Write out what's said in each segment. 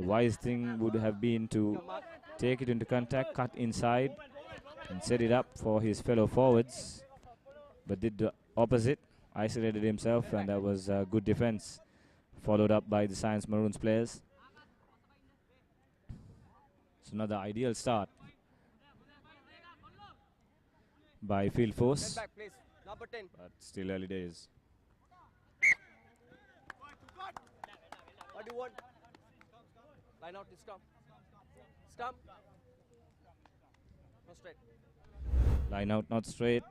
The wise thing would have been to take it into contact, cut inside, and set it up for his fellow forwards, but did the opposite, isolated himself, and that was good defense, followed up by the Science Maroons players. It's another ideal start by field force, but still early days. What do you want? Line out, stump. Stump. No straight. Line out, not straight.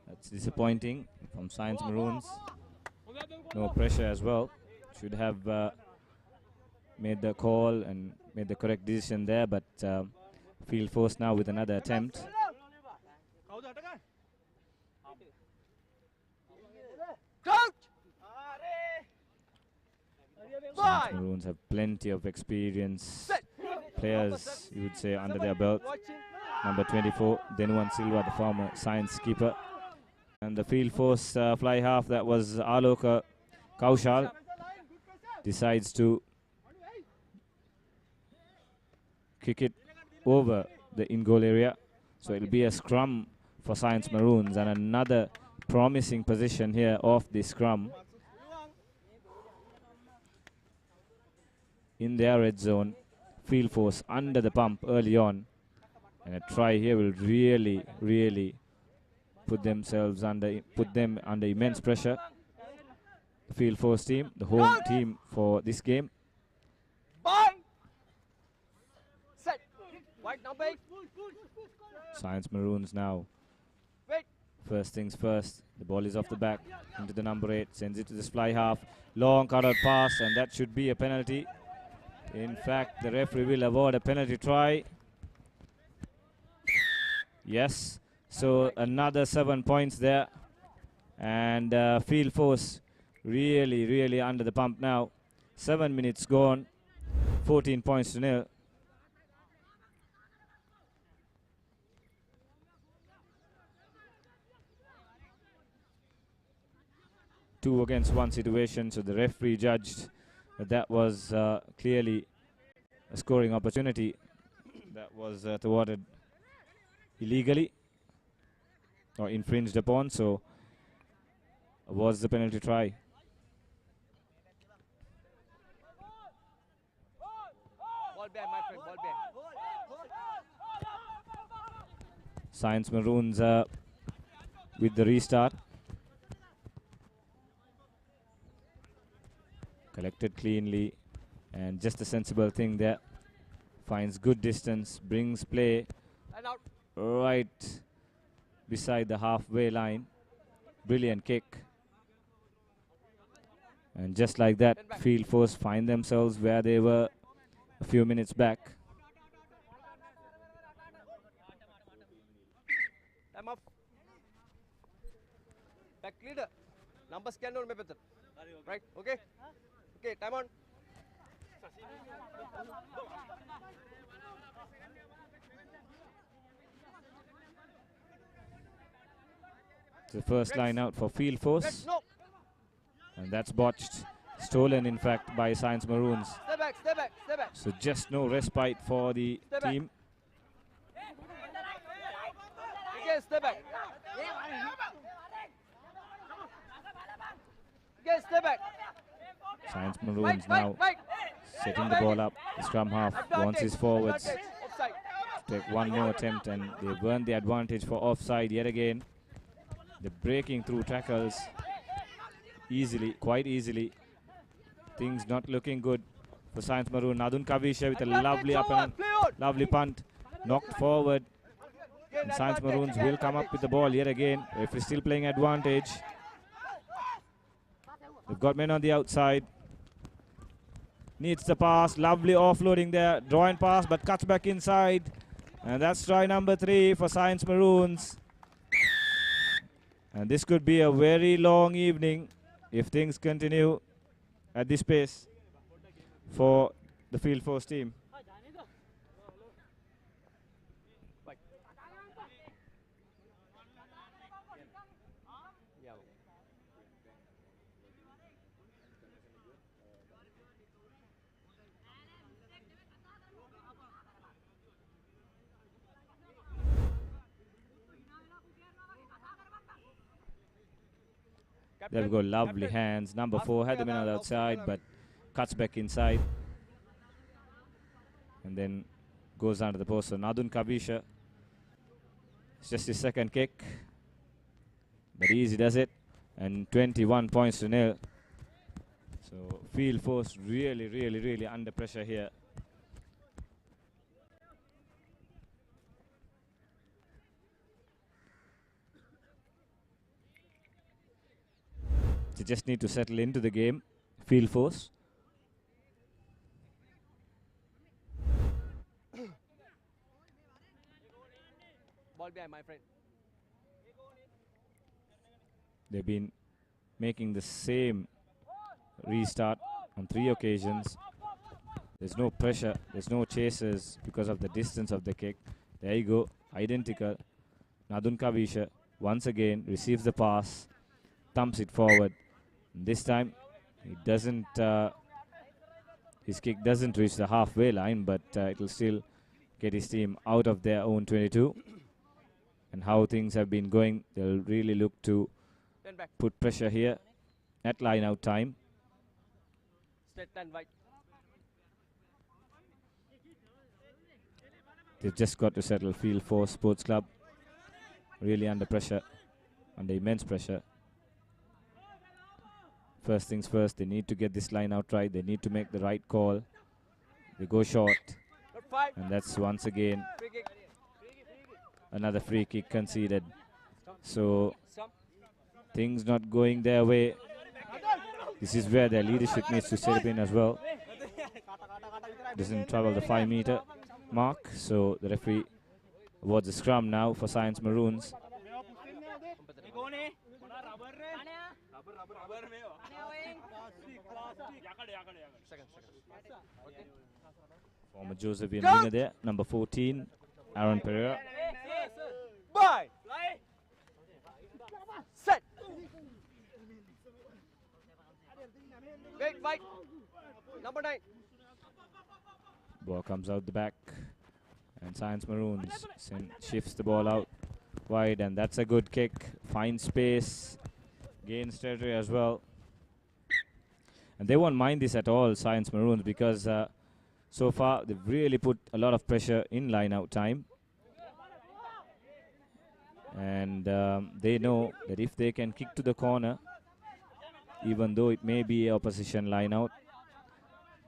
That's disappointing from Science Maroons. No pressure as well. Should have made the call and made the correct decision there, but field force now with another attempt. Science Maroons have plenty of experience players, you would say, under their belt. Number 24, Denuan Silva, the former Science keeper. And the field force fly half, that was Aloka Kaushal, decides to kick it over the in-goal area. So it'll be a scrum for Science Maroons, and another promising position here off the scrum. In their red zone, field force under the pump early on, and a try here will really put them under immense pressure. The field force team, the home team for this game. Set. White number 8. Science Maroons now. First things first, the ball is off the back into the number 8, sends it to the fly half, long cut-out pass, and that should be a penalty. In fact, the referee will award a penalty try. Yes, so another 7 points there, and field force really under the pump now. 7 minutes gone, 14 points to nil. Two against one situation, so the referee judged that was clearly a scoring opportunity that was thwarted illegally or infringed upon, so was the penalty try. Ball bear, my friend, ball bear. Science Maroons with the restart. Collected cleanly, and just a sensible thing there. Finds good distance, brings play right beside the halfway line. Brilliant kick. And just like that, field force find themselves where they were a few minutes back. Time off. Back leader. Number scan on better. Right, okay? Okay, time on. The first line out for field force. And that's botched. Stolen, in fact, by Science Maroons. Step back, step back, step back. So just no respite for the team. Again, step back. Again, step back. Science Maroons now setting the ball up. The scrum half wants his forwards to take one more attempt, and they burn the advantage for offside yet again. They're breaking through tackles easily, quite easily. Things not looking good for Science Maroon. Nadun Kavisha with a lovely up and lovely punt, knocked forward. And Science Maroons will come up with the ball yet again. If we're still playing advantage, they've got men on the outside. Needs the pass, lovely offloading there, drawing pass, but cuts back inside. And that's try number 3 for Science Maroons. And this could be a very long evening if things continue at this pace for the field force team. There we go, lovely hands. Number 4 had the man on the outside, but cuts back inside. And then goes under the post. So Nadun Kabisha, it's just his second kick. But easy does it. And 21 points to nil. So field force really under pressure here. They just need to settle into the game. Field force. Ball behind, my friend. They've been making the same restart on 3 occasions. There's no pressure, there's no chasers because of the distance of the kick. There you go, identical. Nadun Kavisha once again receives the pass, thumps it forward. This time, he doesn't. His kick doesn't reach the halfway line, but it will still get his team out of their own 22. And how things have been going, they'll really look to put pressure here at line out time. Straight 10 wide. They've just got to settle. Field Force Sports Club really under pressure, under immense pressure. First things first, they need to get this line out right. They need to make the right call. They go short, and that's once again another free kick conceded. So things not going their way. This is where their leadership needs to step in as well. Doesn't travel the 5-meter mark, so the referee awards a scrum now for Science Maroons. Former Josephian winger there, number 14, Aaron Pereira. Bye. Set. Wait, fight. Number 9. Ball comes out the back, and Science Maroons shifts the ball out wide, and that's a good kick. Finds space, gains territory as well. And they won't mind this at all, Science Maroons, because so far they've really put a lot of pressure in line-out time. And they know that if they can kick to the corner, even though it may be a opposition line-out,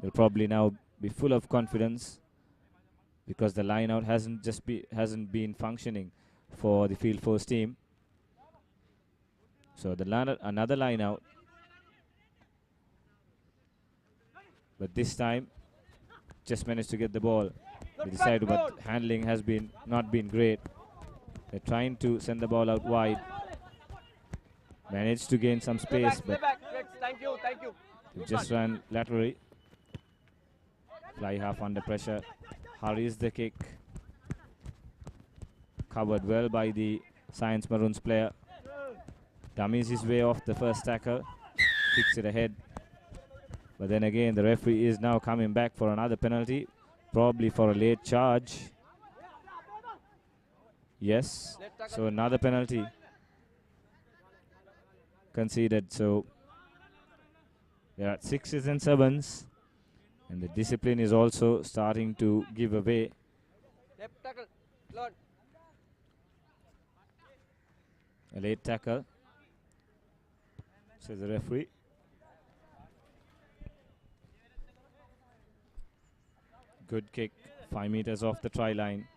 they'll probably now be full of confidence because the line-out hasn't been functioning for the Field Force team. So another line-out. But this time, just managed to get the ball. They decided, but handling has not been great. They're trying to send the ball out wide. Managed to gain some space, but Thank you. they just ran laterally. Fly half under pressure. Hurries the kick. Covered well by the Science Maroons player. Dummies his way off the first tackle. Kicks it ahead. But then again, the referee is now coming back for another penalty. Probably for a late charge. Yes. So another penalty conceded. So they're at 6s and 7s. And the discipline is also starting to give away. Left tackle. Lord. A late tackle, says the referee. Good kick, 5 meters off the try line.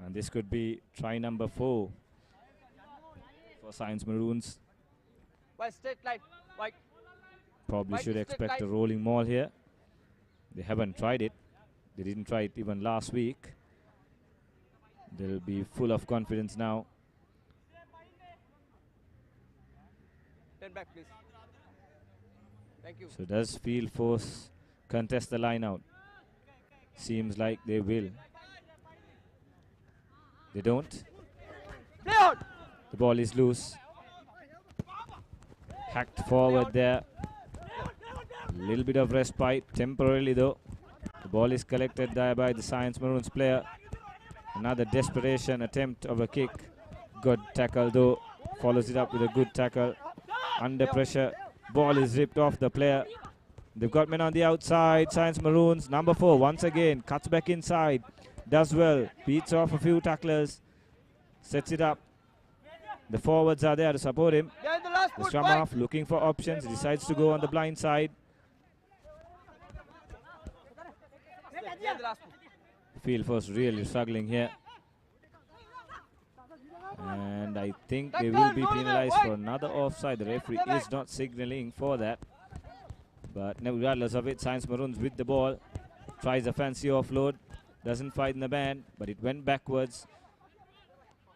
And this could be try number 4 for Science Maroons. Wide straight line. Wide. Probably should expect a rolling maul here. They haven't tried it. They didn't try it even last week. They'll be full of confidence now. 10 back, please. Thank you. So does Field Force contest the line out? Seems like they will. They don't. Play on. The ball is loose. Hacked forward there. A little bit of respite temporarily though. The ball is collected there by the Science Maroons player. Another desperation attempt of a kick. Good tackle though. Follows it up with a good tackle. under pressure. Ball is ripped off the player. They've got men on the outside. Science Maroons. Number 4 once again cuts back inside. Does well. Beats off a few tacklers. Sets it up. The forwards are there to support him. The scrum half looking for options. Decides to go on the blind side. Field force really struggling here. And I think they will be penalized for another offside. The referee is not signaling for that. But regardless of it, Science Maroons with the ball. Tries a fancy offload. Doesn't fight in the band, but it went backwards.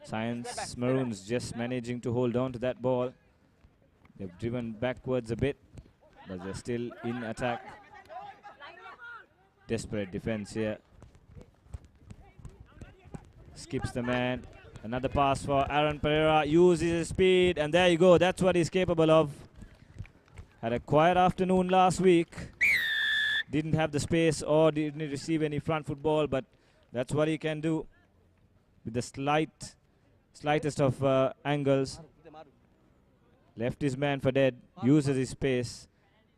Science Maroons just managing to hold on to that ball. They've driven backwards a bit, but they're still in attack. Desperate defense here. Skips the man. Another pass for Aaron Pereira. Uses his speed, and there you go. That's what he's capable of. Had a quiet afternoon last week. Didn't have the space or didn't receive any front foot ball, but that's what he can do with the slightest of angles. Left his man for dead. Uses his space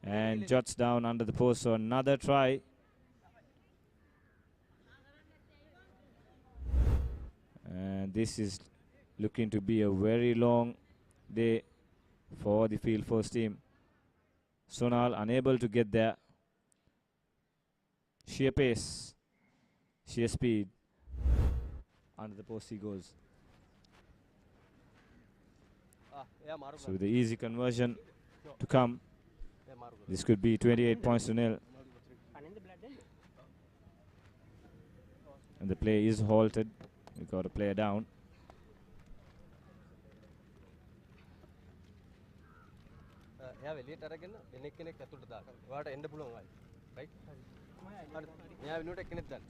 and jots down under the post. So another try. And this is looking to be a very long day for the field force team. Sonal unable to get there. Sheer pace, sheer speed. Under the post he goes. So with the easy conversion to come, this could be 28 points to nil. And the play is halted. We got a player down. Right? Yeah, we know that connect that.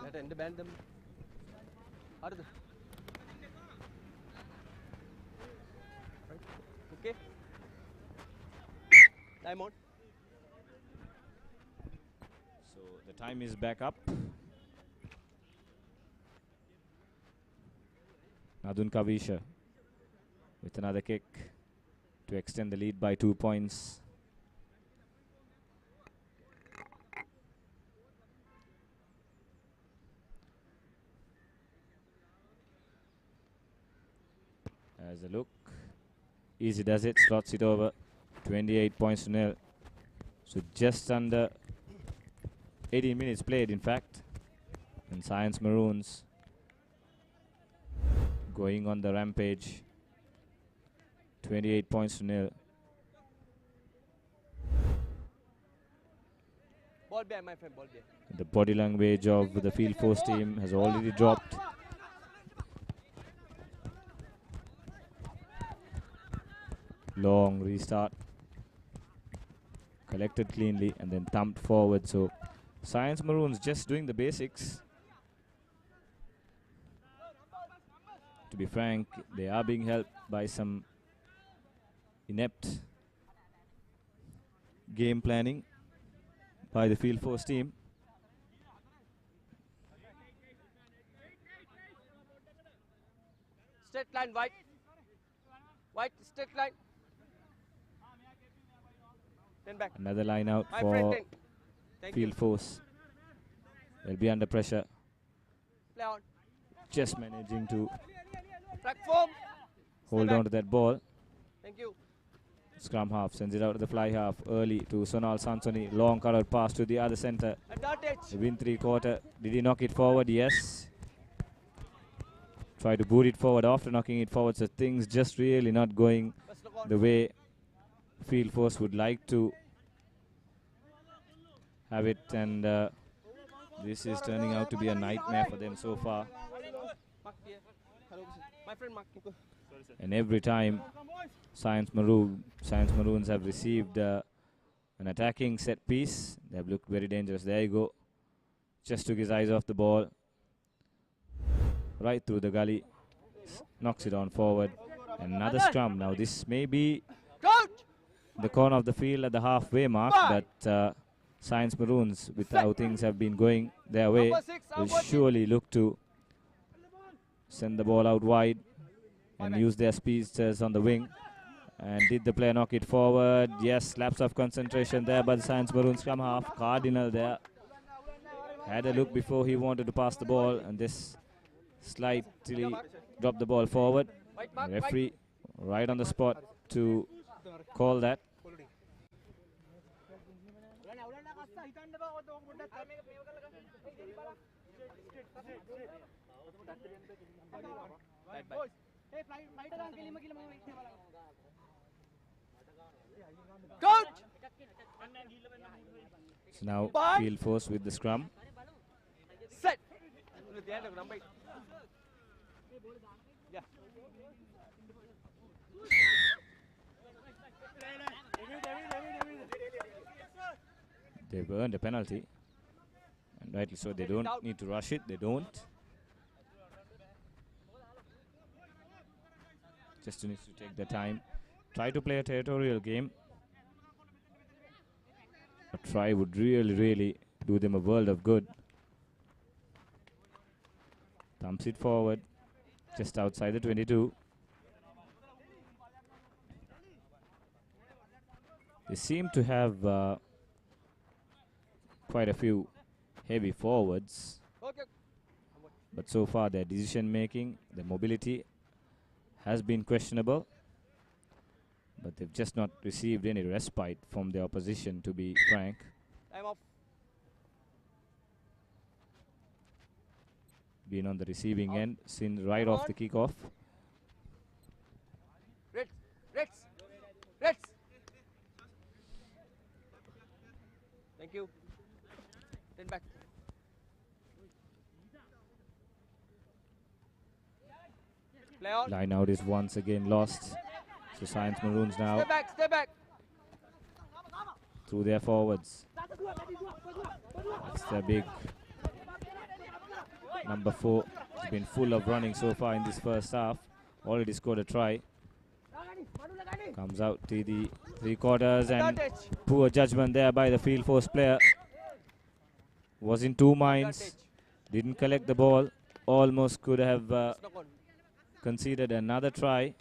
That end band them. Okay. Time out. So the time is back up. Nadun Kavisha with another kick to extend the lead by 2 points. As a look, easy does it, slots it over. 28 points to nil. So just under 18 minutes played, in fact. And Science Maroons going on the rampage. 28 points to nil. Ball behind, my friend, ball behind. The body language of the field force team has already dropped. Long restart. Collected cleanly and then thumped forward. So Science Maroons just doing the basics. To be frank, they are being helped by some inept game planning by the field force team. Straight line, white. White, straight line. 10 back. Another line out My for friend, 10. field force. They'll be under pressure. Play on. Just managing to Platform. hold on to that ball. Thank you. Scrum half sends it out to the fly half early to Sonal Sansoni. Long cutout pass to the other center. Advantage. Win 3/4. Did he knock it forward? Yes. Try to boot it forward after knocking it forward. So things just really not going the way field force would like to have it. And this is turning out to be a nightmare for them so far. My friend Mark. And every time Science Maroons have received an attacking set piece, they have looked very dangerous. There you go. Just took his eyes off the ball. Right through the gully. Knocks it on forward. Another scrum. Now this may be the corner of the field at the halfway mark, but Science Maroons, with how things have been going their way, will surely look to send the ball out wide and use their speedsters on the wing And did the player knock it forward? Yes, lapse of concentration there by the Science Maroon scrum half. Cardinal there. Had a look before he wanted to pass the ball, and this slightly dropped the ball forward. The referee right on the spot to call that. Coach! So now field force with the scrum. Set! Yeah. They've earned a penalty. And rightly so, they don't need to rush it. They don't. Just needs to take the time. Try to play a territorial game. A try would really do them a world of good. Thumps it forward, just outside the 22. They seem to have quite a few heavy forwards, but so far their decision making, their mobility has been questionable. But they've just not received any respite from the opposition, to be frank. Time off. Been on the receiving end since right off the kickoff. Reds. Thank you. Then back. Play on. Line out is once again lost. So Science Maroons now Stay back. through their forwards. That's their big number 4. He's been full of running so far in this first half. Already scored a try. Comes out to the 3/4 and poor judgment there by the field force player. Was in 2 minds. Didn't collect the ball. Almost could have conceded another try.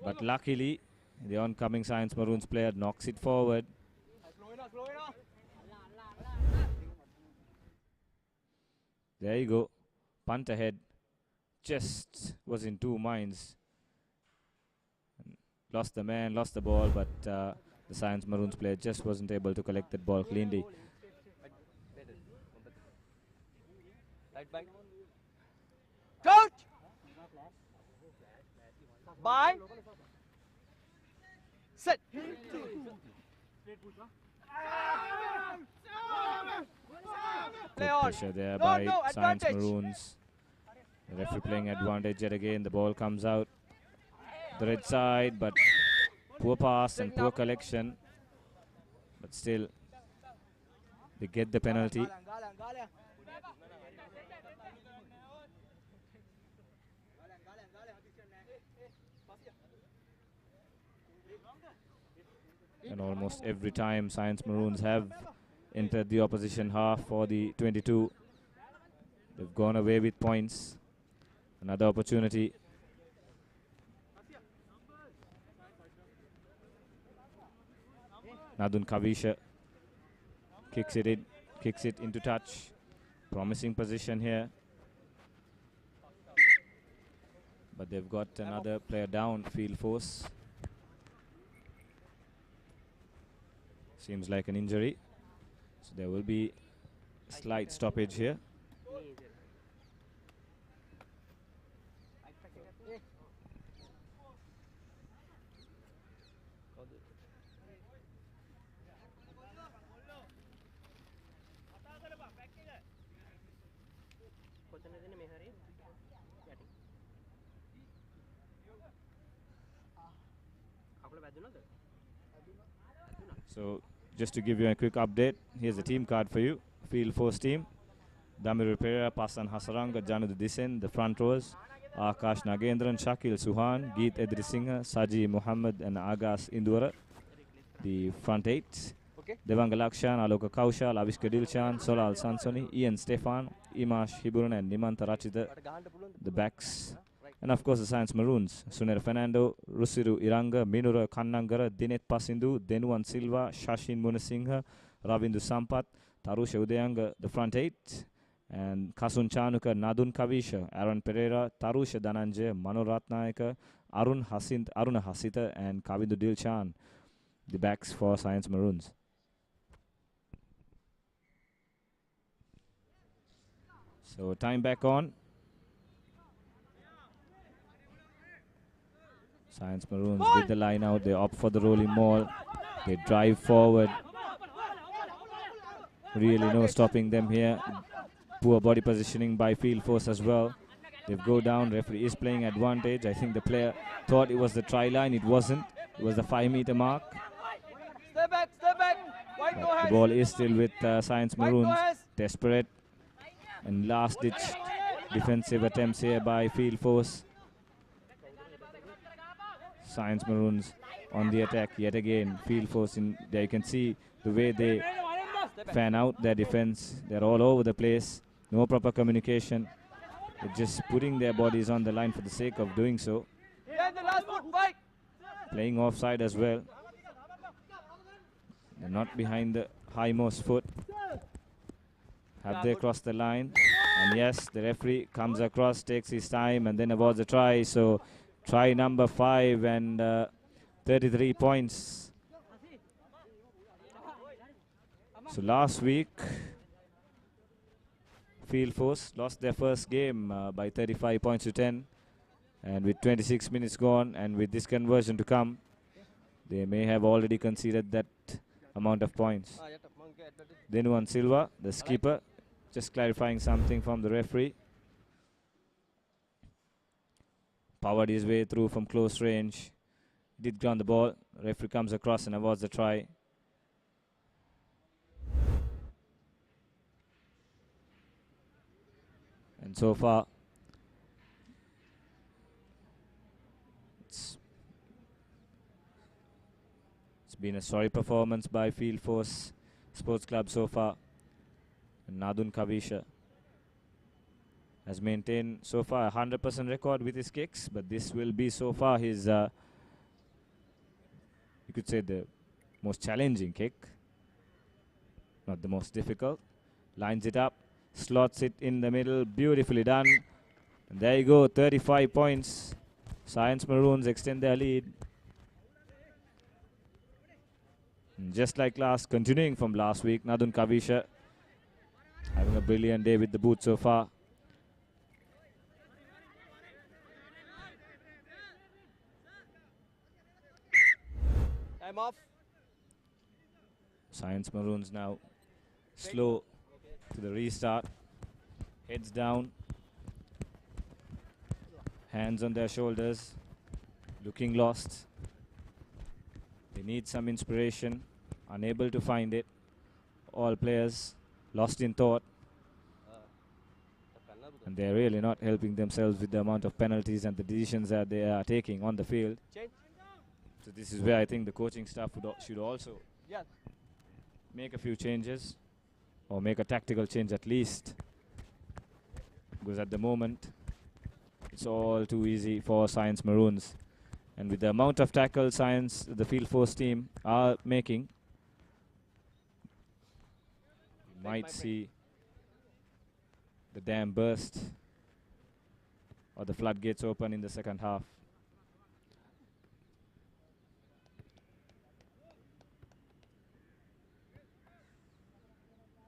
But luckily, the oncoming Science Maroons player knocks it forward. There you go. Punt ahead. Just was in 2 minds. Lost the man, lost the ball, but the Science Maroons player just wasn't able to collect that ball cleanly. Coach! Bye. Set. Play on. Pressure there by Science Maroons. The referee playing advantage yet again. The ball comes out the red side, but poor pass and poor collection. But still, they get the penalty. And almost every time Science Maroons have entered the opposition half for the 22, they've gone away with points. Another opportunity. Nadun Kavisha kicks it into touch. Promising position here. But they've got another player down, field force. Seems like an injury. So there will be a slight stoppage here. So just to give you a quick update, here's the team card for you. Field force team. Damiru Pereira, Pasan Hasaranga, Janud Disen, the front rows. Akash Nagendran, Shakil Suhan, Geet Edrisingha, Saji Muhammad and Agas Indura. The front 8. Okay. Devanga Lakshan, Aloka Kaushal, Avishka Dilshan, Solal Sansoni, Ian Stefan, Imash Hiburan and Nimanta Rachida. The backs. And of course the Science Maroons, Sunera Fernando, Rusiru Iranga, Minura Kannangara, Dinet Pasindu, Denuan Silva, Shashin Munasingha, Ravindu Sampat, Tarusha Udayanga, the front eight, and Kasun Chanuka, Nadun Kavisha, Aaron Pereira, Tarusha Dananje, Mano Ratnayaka, Aruna Hasita, and Kavindu Dilchan, the backs for Science Maroons. So time back on. Science Maroons with the line out. They opt for the rolling maul. They drive forward. Really no stopping them here. Poor body positioning by field force as well. They go down. Referee is playing advantage. I think the player thought it was the try line. It wasn't. It was the 5-meter mark. Step back, step back. White But the ball is still with Science Maroons. Desperate and last-ditch defensive attempts here by field force. Science Maroons on the attack yet again. Field force in there. You can see the way they fan out their defense. They're all over the place. No proper communication. They're just putting their bodies on the line for the sake of doing so. Playing offside as well. They're not behind the highmost foot. Have they crossed the line? And yes, the referee comes across, takes his time, and then awards a try. So try number 5 and 33 points. So last week, Field Force lost their first game by 35 points to 10. And with 26 minutes gone, and with this conversion to come, they may have already conceded that amount of points. Denuan Silva, the skipper, just clarifying something from the referee. Powered his way through from close range. Did ground the ball. Referee comes across and awards the try. And so far, it's been a sorry performance by Field Force Sports Club so far. And Nadun Kavisha has maintained so far a 100% record with his kicks, but this will be so far his, you could say, the most challenging kick. Not the most difficult. Lines it up, slots it in the middle, beautifully done. And there you go, 35 points. Science Maroons extend their lead. And just like continuing from last week, Nadun Kavisha having a brilliant day with the boot so far. Time off. Science Maroons now slow to the restart. Heads down. Hands on their shoulders. Looking lost. They need some inspiration. Unable to find it. All players lost in thought. And they're really not helping themselves with the amount of penalties and the decisions that they are taking on the field. So this is where I think the coaching staff should also make a few changes, or make a tactical change at least. Because at the moment, it's all too easy for Science Maroons. And with the amount of tackles the Field Force team are making, you might see the dam burst or the floodgates open in the second half.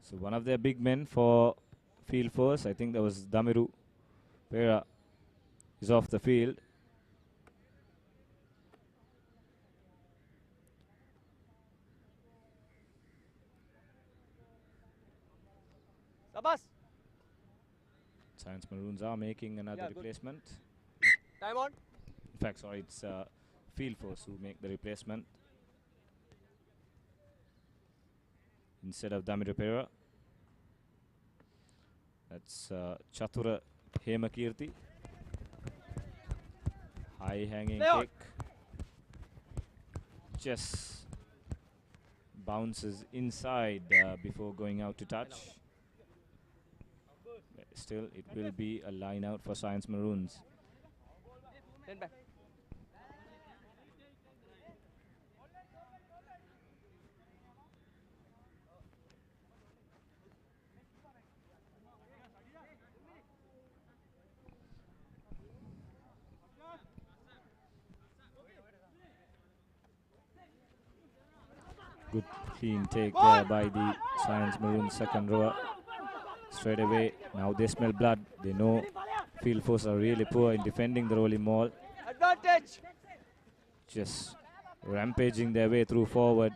So one of their big men for Field Force, I think that was Damiru Pera, is off the field. Sabas. Science Maroons are making another replacement. Time on. In fact, sorry, it's Field Force who make the replacement instead of Damiru Pera. That's Chatura Hemakirti. High hanging kick. Just bounces inside before going out to touch. Still, it will be a line out for Science Maroons. 10 back. Good clean take there by the Science Maroon second rower. Straight away, now they smell blood. They know field force are really poor in defending the rolling maul. Advantage. Just rampaging their way through forward.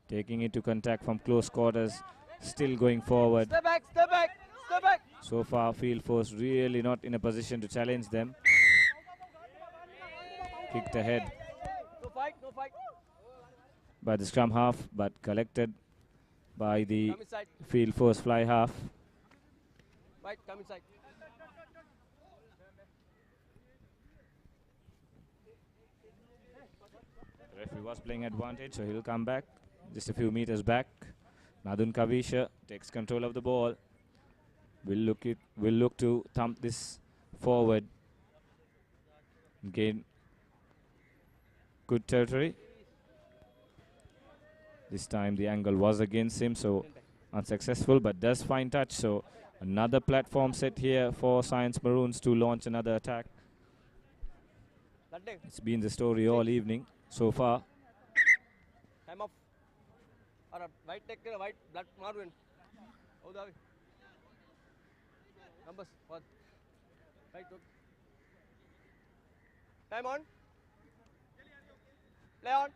Taking it to contact from close quarters. Still going forward. Step back, step back, step back. So far, field force really not in a position to challenge them. Kicked ahead No fight, no fight. by the scrum half, but collected by the Come inside. field force fly half. Right, come inside. The referee was playing advantage, so he'll come back just a few meters back. Nadun Kavisha takes control of the ball. Will look to thump this forward. Gain good territory. This time the angle was against him, so unsuccessful, but does find touch. So another platform set here for Science Maroons to launch another attack. It's been the story all evening so far. Time off. Alright, white take care, white blood Marvin. Oh, the numbers for right hook. Time on. Play on.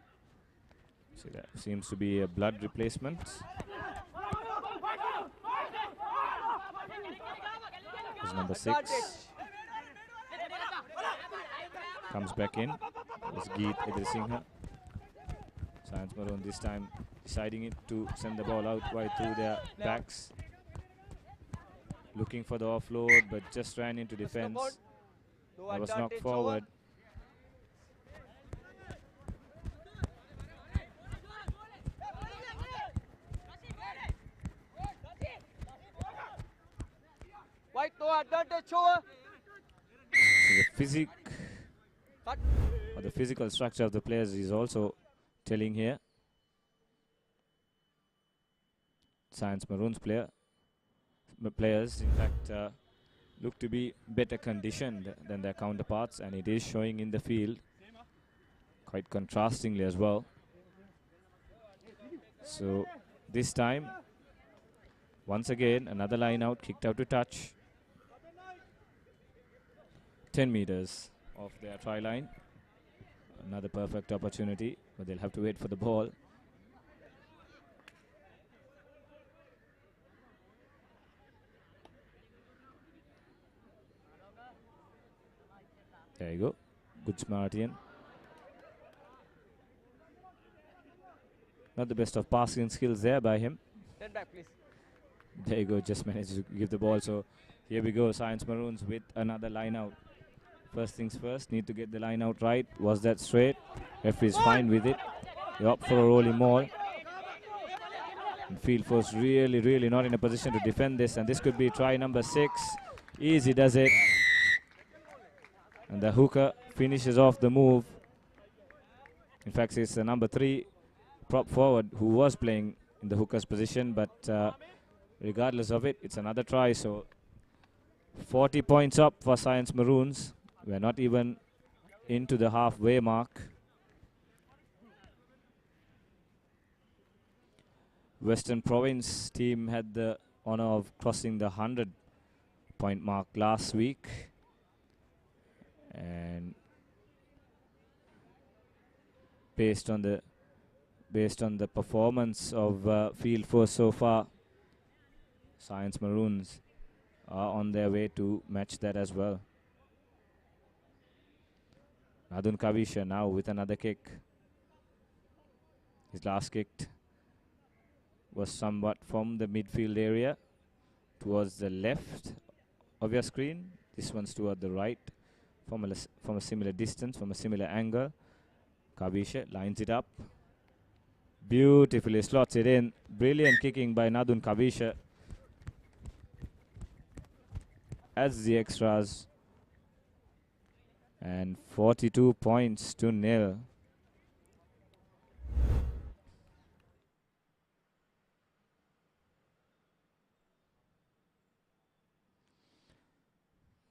See, that seems to be a blood replacement. It's number 6. Comes back in. It's Geet Idrisingha. Science Maroon this time deciding it to send the ball out wide through their backs. Looking for the offload, but just ran into defense. That was knocked forward. White, no advantage over. So the physical structure of the players is also telling here. Science Maroons players, in fact, look to be better conditioned than their counterparts, and it is showing in the field quite contrastingly as well. So this time, once again, another line out, kicked out to touch. 10 meters off their try line. Another perfect opportunity, but they'll have to wait for the ball. There you go. Good Smartian. Not the best of passing skills there by him. Turn back, please. There you go. Just managed to give the ball. So here we go. Science Maroons with another line out. First things first, need to get the line out right. Was that straight? Referee's fine with it. They opt for a rolling maul. And field force really not in a position to defend this. And this could be try number 6. Easy does it. And the hooker finishes off the move. In fact, it's the number 3 prop forward who was playing in the hooker's position. But regardless of it, it's another try. So 40 points up for Science Maroons. We're not even into the halfway mark. Western Province team had the honor of crossing the 100-point mark last week. And based on the performance of field force so far, Science Maroons are on their way to match that as well. Nadun Kavisha now with another kick. His last kick was somewhat from the midfield area towards the left of your screen. This one's toward the right from a similar distance, from a similar angle. Kavisha lines it up. Beautifully slots it in. Brilliant kicking by Nadun Kavisha. Adds the extras. And 42 points to nil.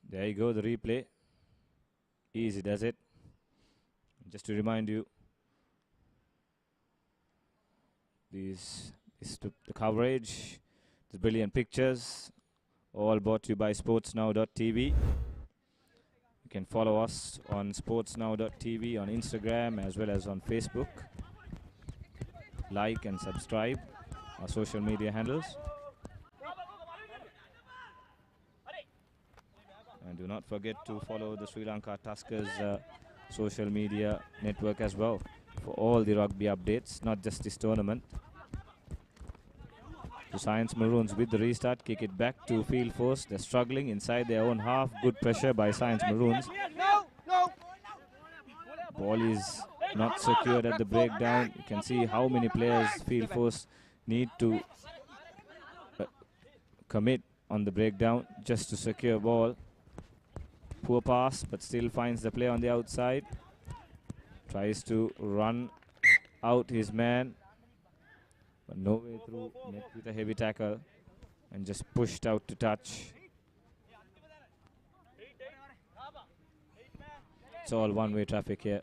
There you go, the replay. Easy does it. Just to remind you, the coverage, the brilliant pictures, all brought to you by sportsnow.tv. You can follow us on sportsnow.tv on Instagram as well as on Facebook. Like and subscribe our social media handles. And do not forget to follow the Sri Lanka Tuskers social media network as well for all the rugby updates, not just this tournament. The Science Maroons with the restart, kick it back to field force. They're struggling inside their own half. Good pressure by Science Maroons. Ball is not secured at the breakdown. You can see how many players field force need to commit on the breakdown just to secure ball. Poor pass, but still finds the play on the outside. Tries to run out his man, but no way through. Met with a heavy tackle and just pushed out to touch. It's all one-way traffic here.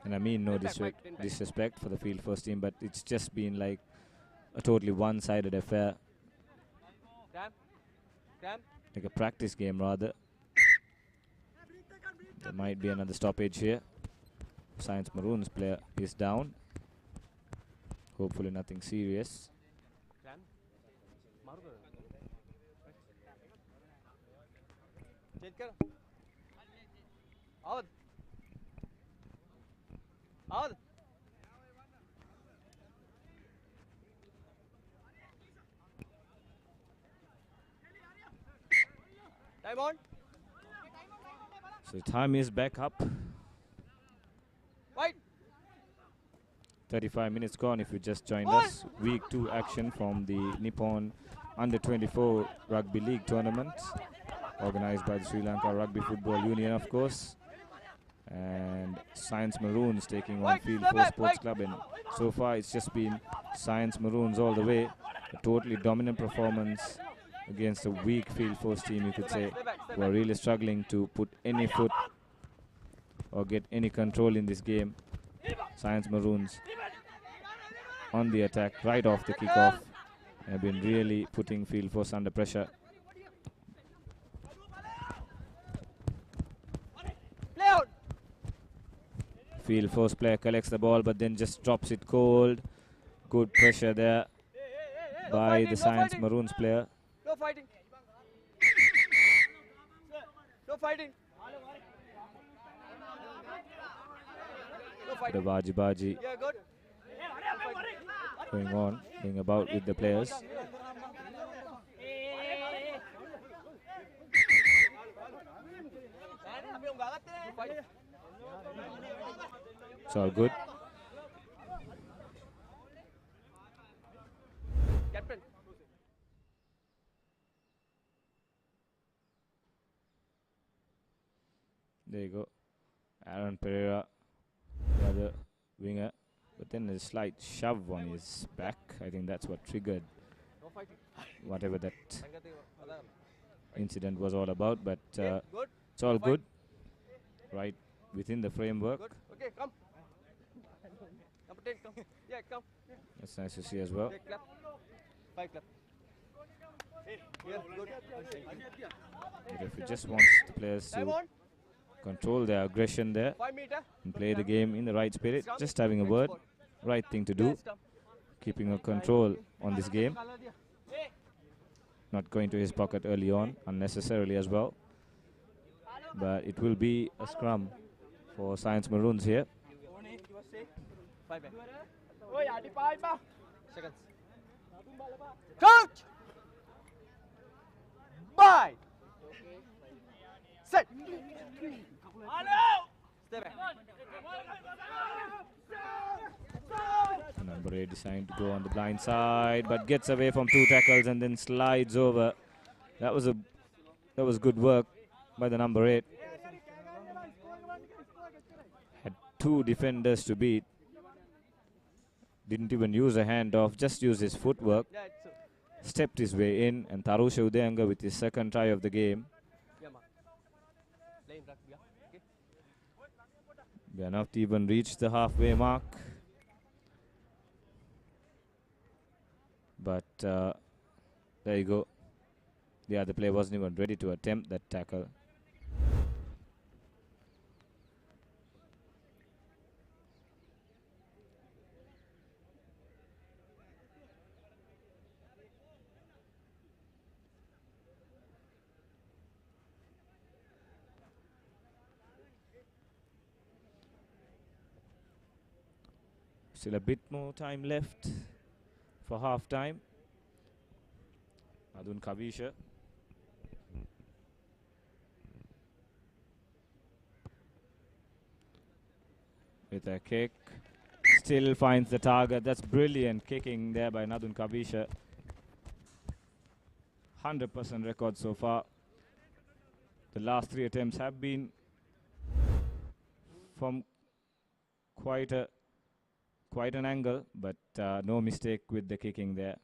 And I mean no disrespect for the field first team, but it's just been like a totally one-sided affair. Like a practice game rather. There might be another stoppage here. Science Maroons player is down. Hopefully nothing serious. Time on. So time is back up. Right. 35 minutes gone if you just joined us. Week 2 action from the Nippon Under-24 Rugby League tournament, organized by the Sri Lanka Rugby Football Union, of course. And Science Maroons taking on Field Force Sports Club. And so far it's just been Science Maroons all the way. A totally dominant performance against a weak Field Force team, you could say, who are really struggling to put any foot or get any control in this game. Science Maroons on the attack right off the kickoff have been really putting Field Force under pressure. Field Force player collects the ball but then just drops it cold. Good pressure there by the Science Maroons player. No fighting. No fighting. No fighting. The baji Yeah, good. going about with the players. It's all good. Captain. There you go. Aaron Pereira, the other winger. But then a slight shove on his back. I think that's what triggered whatever that incident was all about. But it's all good. Right within the framework. Good. Okay, come. Number 10, come. Yeah, come. That's nice to see as well. Clap. 5 clap. Yeah, good. But if he just wants the players to control their aggression there 5 meter. and play the game in the right spirit, just having a word, right thing to do, keeping a control on this game, not going to his pocket early on unnecessarily as well. But it will be a scrum for Science Maroons here. 5 back. Seconds. Coach! Bye! Set! Stay back. A number Bore deciding to go on the blind side, but gets away from 2 tackles and then slides over. That was good work by the number 8. Had 2 defenders to beat. Didn't even use a handoff, just used his footwork. Stepped his way in, and Tarusha Udayanga with his second try of the game. We are not even reached the halfway mark. But there you go. The other player wasn't even ready to attempt that tackle. Still a bit more time left for half time. Adun Kavisha. With a kick. Still finds the target. That's brilliant kicking there by Nadun Kavisha. 100% record so far. The last 3 attempts have been from quite an angle, but no mistake with the kicking there.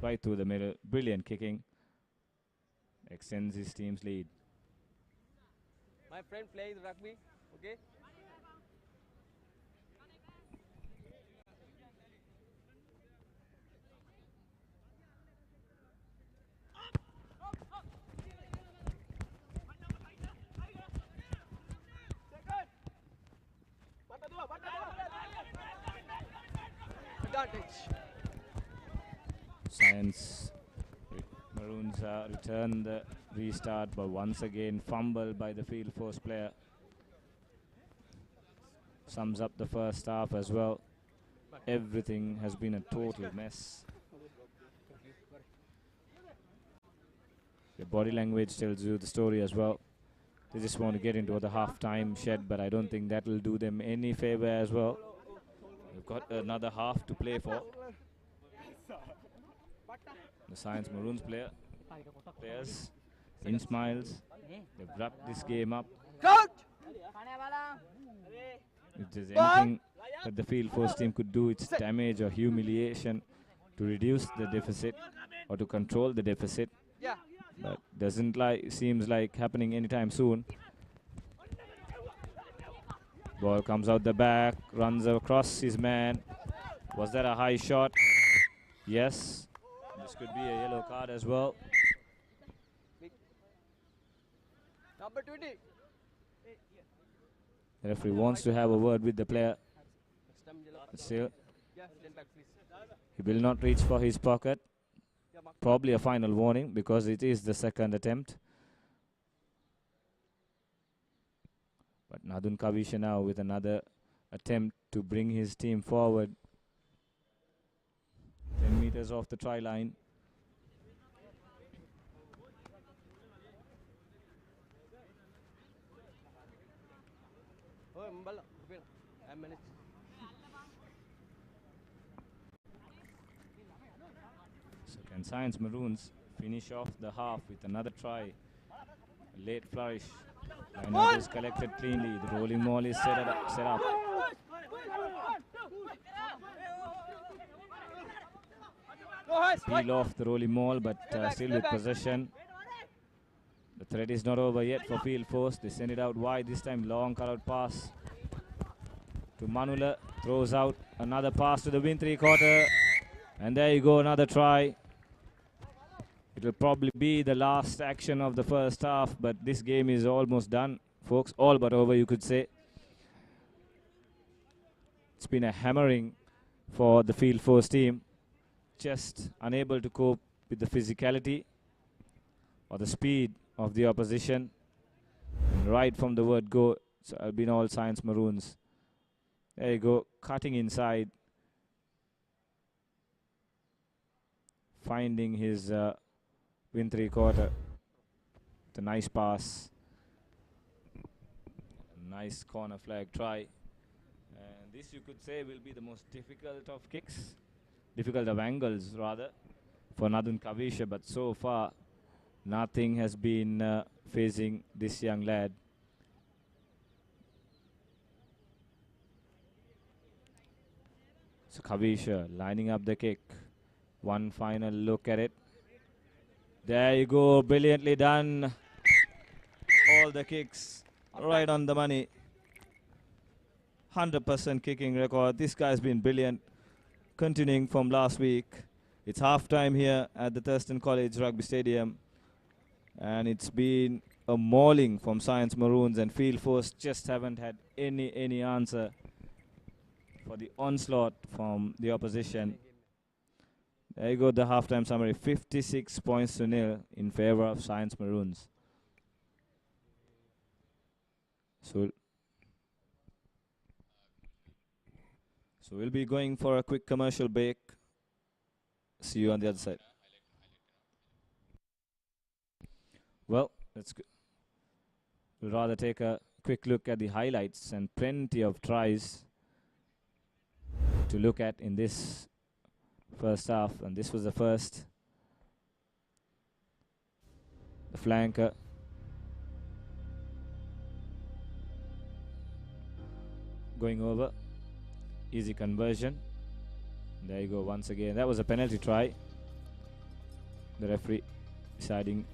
Right through the middle. Brilliant kicking. Extends his team's lead. My friend plays rugby, okay? Science Maroons return the restart, but once again fumbled by the field force player. Sums up the first half as well. Everything has been a total mess. The body language tells you the story as well. They just want to get into the half-time shed, but I don't think that will do them any favor as well. They've got another half to play for. The Science Maroons players in smiles. They've wrapped this game up. If there's anything that the field force team could do, it's damage or humiliation to reduce the deficit or to control the deficit. But doesn't seems like happening anytime soon. Ball comes out the back, runs across his man. Was that a high shot? Yes. This could be a yellow card as well. Number 20. The referee wants to have a word with the player. Still, he will not reach for his pocket. Probably a final warning because it is the second attempt. But Nadun Kavisha now with another attempt to bring his team forward. 10 meters off the try line. So can Science Maroons finish off the half with another try? A late flourish. Line is collected cleanly. The rolling maul is set up. Peel off the rolling maul, but still with possession. The threat is not over yet for field force. They send it out wide this time. Long cut out pass to Manula. Throws out another pass to the win 3/4. And there you go, another try. It will probably be the last action of the first half, but this game is almost done, folks. All but over, you could say. It's been a hammering for the field force team. Just unable to cope with the physicality or the speed of the opposition. And right from the word go, it's been all Science Maroons. There you go, cutting inside. Finding his win 3/4. It's a nice pass. Nice corner flag try. And this, you could say, will be the most difficult of kicks, difficult of angles rather, for Nadun Kavisha. But so far, nothing has been facing this young lad. So Kavisha lining up the kick. One final look at it. There you go, brilliantly done. All the kicks right on the money. 100% kicking record. This guy's been brilliant. Continuing from last week. It's half time here at the Thurston College Rugby Stadium. And it's been a mauling from Science Maroons, and Field Force just haven't had any answer for the onslaught from the opposition. There you go, the halftime summary. 56 points to nil in favor of Science Maroons. So we'll be going for a quick commercial break. See you on the other side. Well, we'll rather take a quick look at the highlights, and plenty of tries to look at in this first half. And this was the first. The flanker. Going over. Easy conversion. There you go once again. That was a penalty try. The referee deciding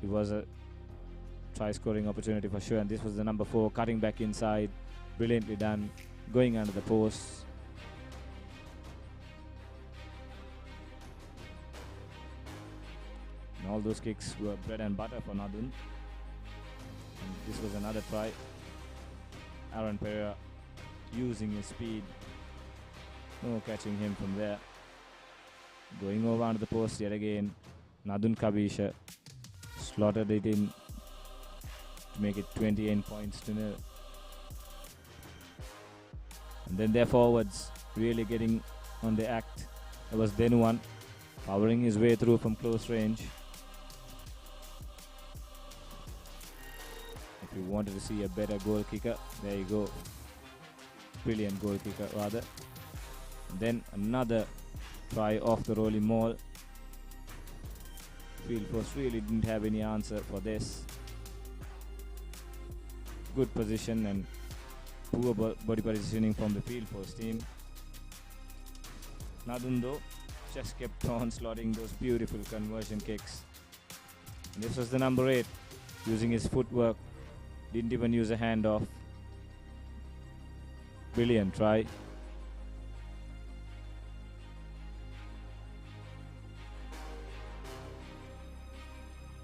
it was a try scoring opportunity for sure. And this was the number 4 cutting back inside. Brilliantly done. Going under the post. And all those kicks were bread and butter for Nadun. And this was another try. Aaron Pereira using his speed. No catching him from there. Going over under the post yet again. Nadun Kavisha slotted it in to make it 28 points to nil. And then their forwards really getting on the act. It was Denuan powering his way through from close range. If you wanted to see a better goal kicker, there you go. Brilliant goal kicker rather. And then another try off the rolling maul. Field Force really didn't have any answer for this. Good position and poor body positioning from the Field Force team. Nadun though just kept on slotting those beautiful conversion kicks. And this was the number 8 using his footwork. Didn't even use a handoff. Brilliant try.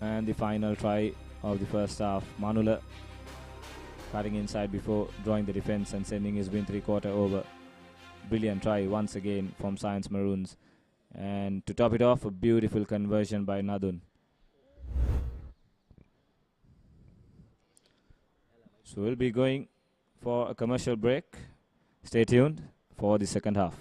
And the final try of the first half. Manula cutting inside before drawing the defense and sending his win 3/4 over. Brilliant try once again from Science Maroons. And to top it off, a beautiful conversion by Nadun. So we'll be going for a commercial break. Stay tuned for the second half.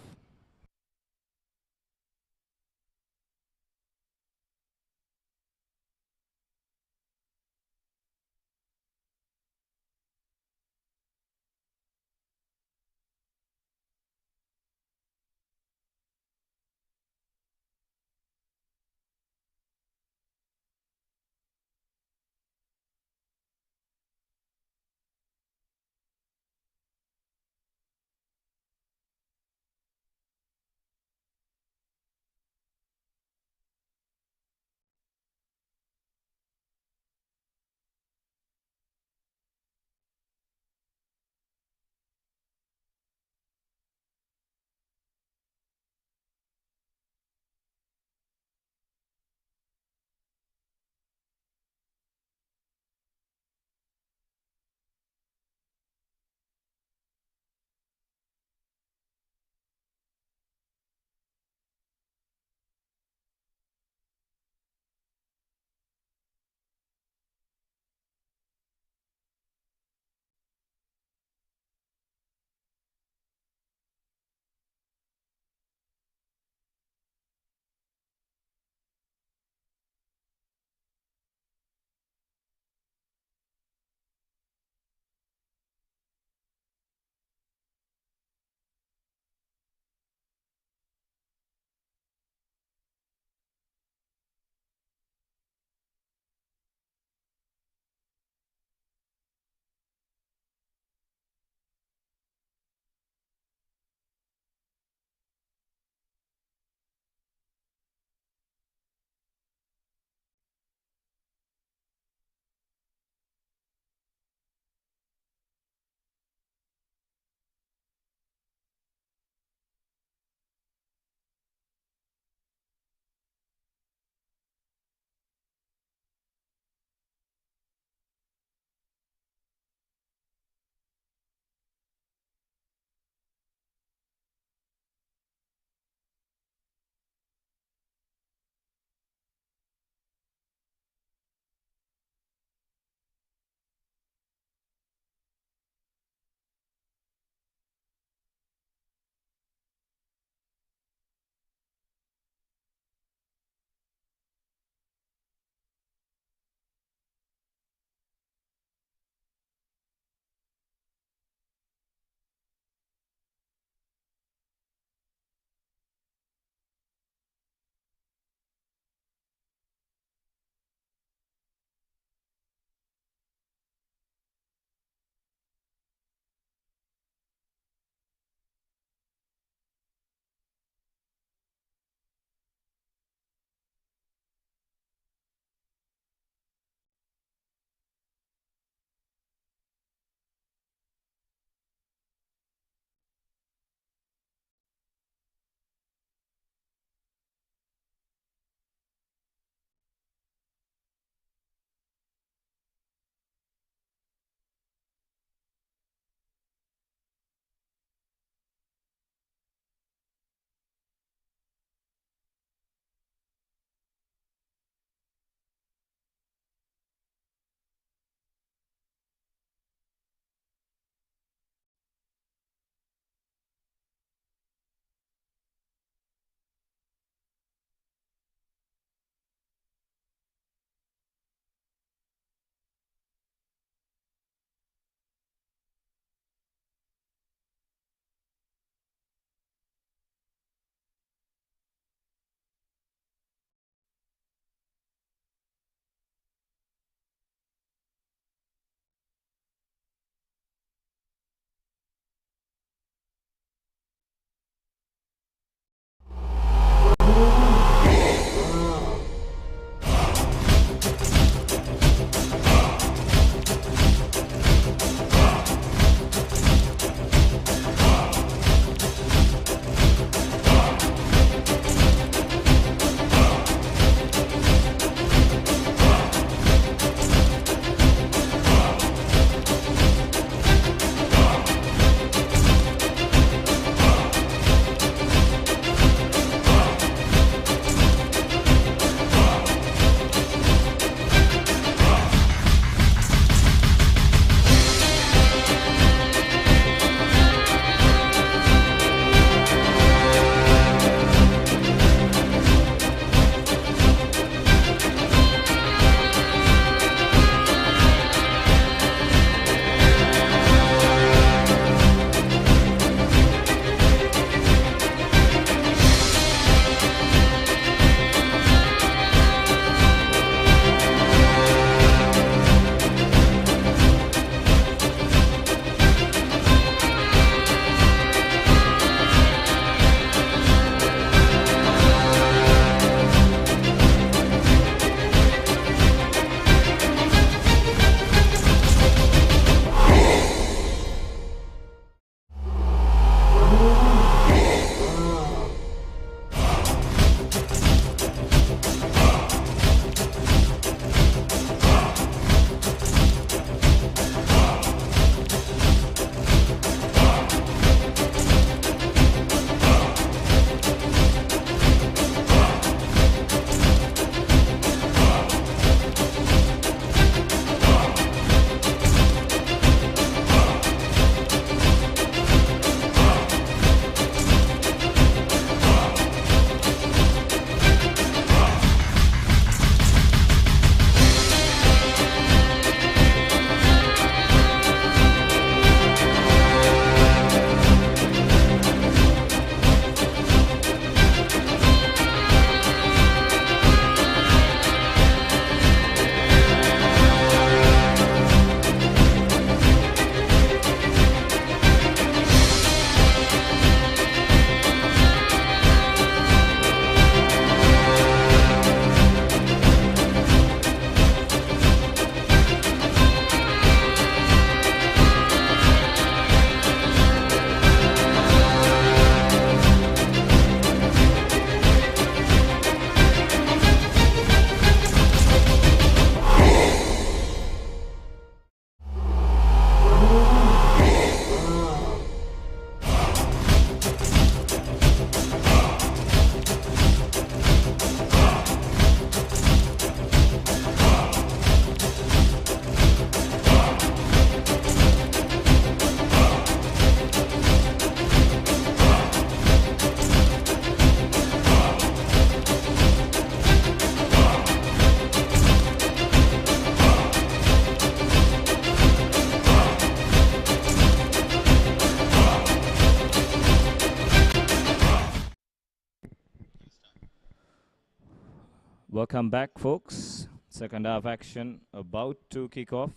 Welcome back, folks. Second half action about to kick off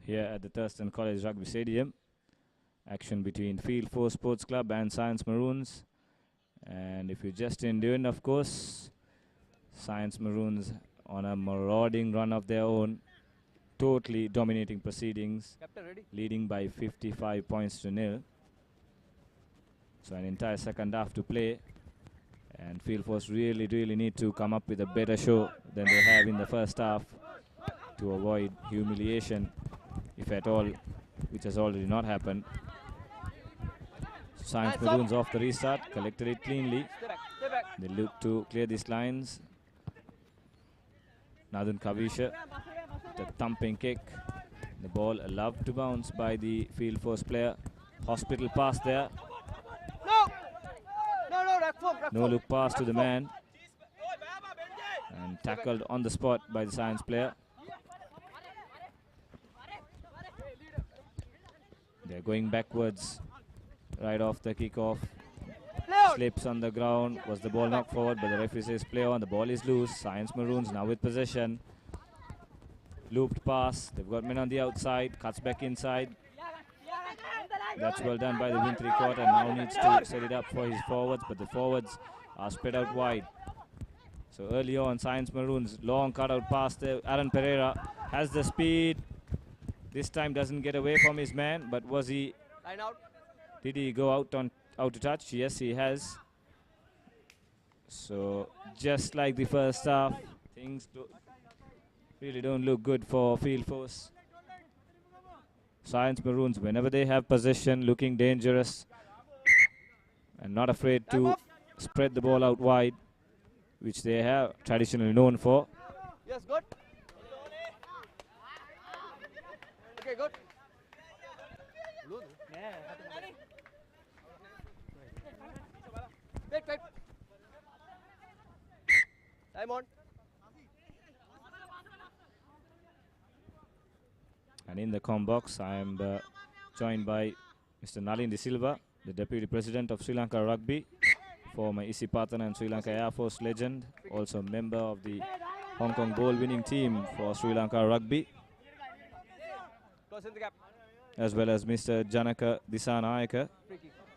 here at the Thurston College Rugby Stadium. Action between Field Force Sports Club and Science Maroons. And if you're just in doing, of course, Science Maroons on a marauding run of their own, totally dominating proceedings, leading by 55 points to nil. So an entire second half to play. And Field Force really need to come up with a better show than they have in the first half to avoid humiliation, if at all, which has already not happened. Science Maroons off the restart, collected it cleanly. They look to clear these lines. Nathan Kavisha, the thumping kick. The ball allowed to bounce by the Field Force player. Hospital pass there. No look pass to the man. And tackled on the spot by the Science player. They're going backwards right off the kickoff. Slips on the ground. Was the ball knocked forward, but the referee says play on. The ball is loose. Science Maroons now with possession. Looped pass. They've got men on the outside. Cuts back inside. That's well done by the Winthree court, and now needs to set it up for his forwards, but the forwards are spread out wide. So early on, Science Maroons, long cutout pass there. Aaron Pereira has the speed. This time doesn't get away from his man, but was he... Did he go out to touch? Yes, he has. So just like the first half, things really don't look good for Field Force. Science Maroons, whenever they have possession, looking dangerous and not afraid to spread the ball out wide, which they have traditionally known for. Yes, good. Okay, good. Wait. Time on. And in the comm box, I am joined by Mr. Nalin De Silva, the Deputy President of Sri Lanka Rugby, former Isipatana and Sri Lanka Air Force legend, also member of the Hong Kong Bowl winning team for Sri Lanka Rugby, as well as Mr. Janaka Disanayaka,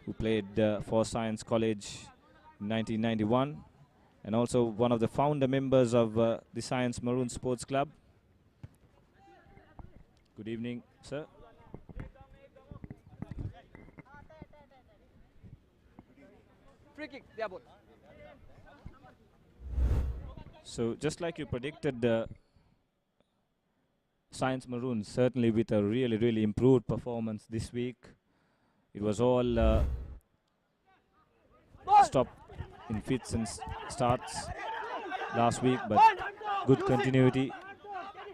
who played for Science College in 1991, and also one of the founder members of the Science Maroon Sports Club. Good evening, sir. Free kick, they are both. So just like you predicted, the Science Maroons certainly with a really improved performance this week. It was all stopped in fits and starts last week, but good continuity.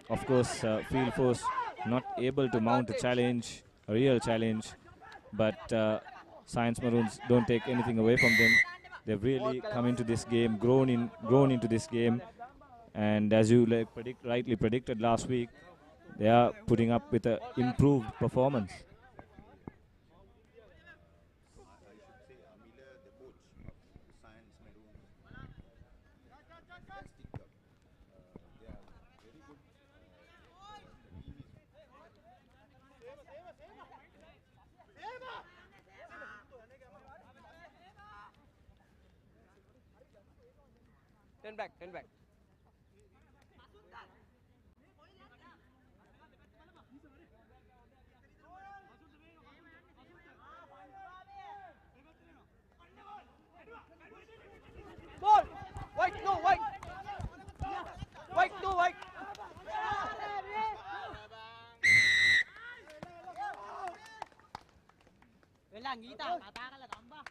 Of course, Field Force not able to mount a challenge, a real challenge, but Science Maroons don't take anything away from them. They've really come into this game, grown into this game, and as you rightly predicted last week, they are putting up with an improved performance. Ten back. Ball! White, no white! White, no white! Là nghĩ ta mà ta là đóng ba.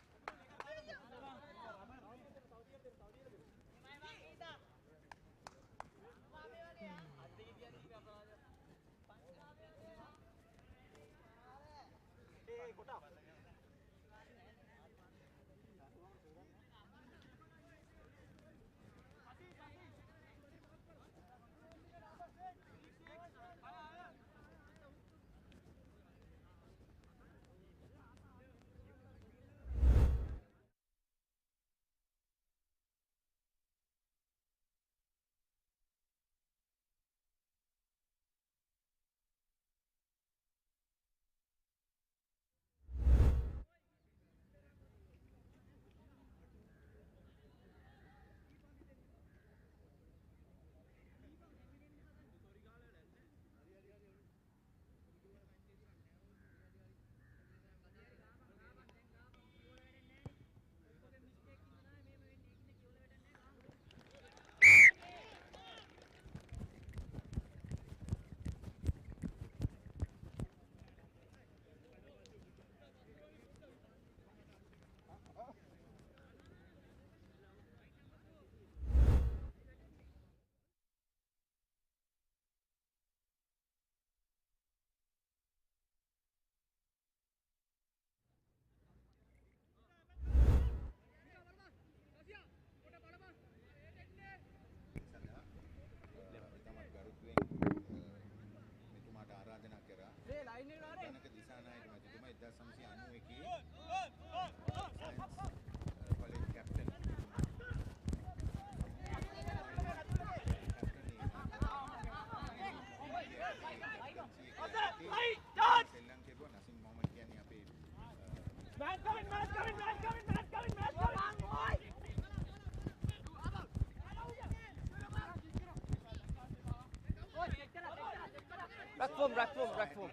Back form.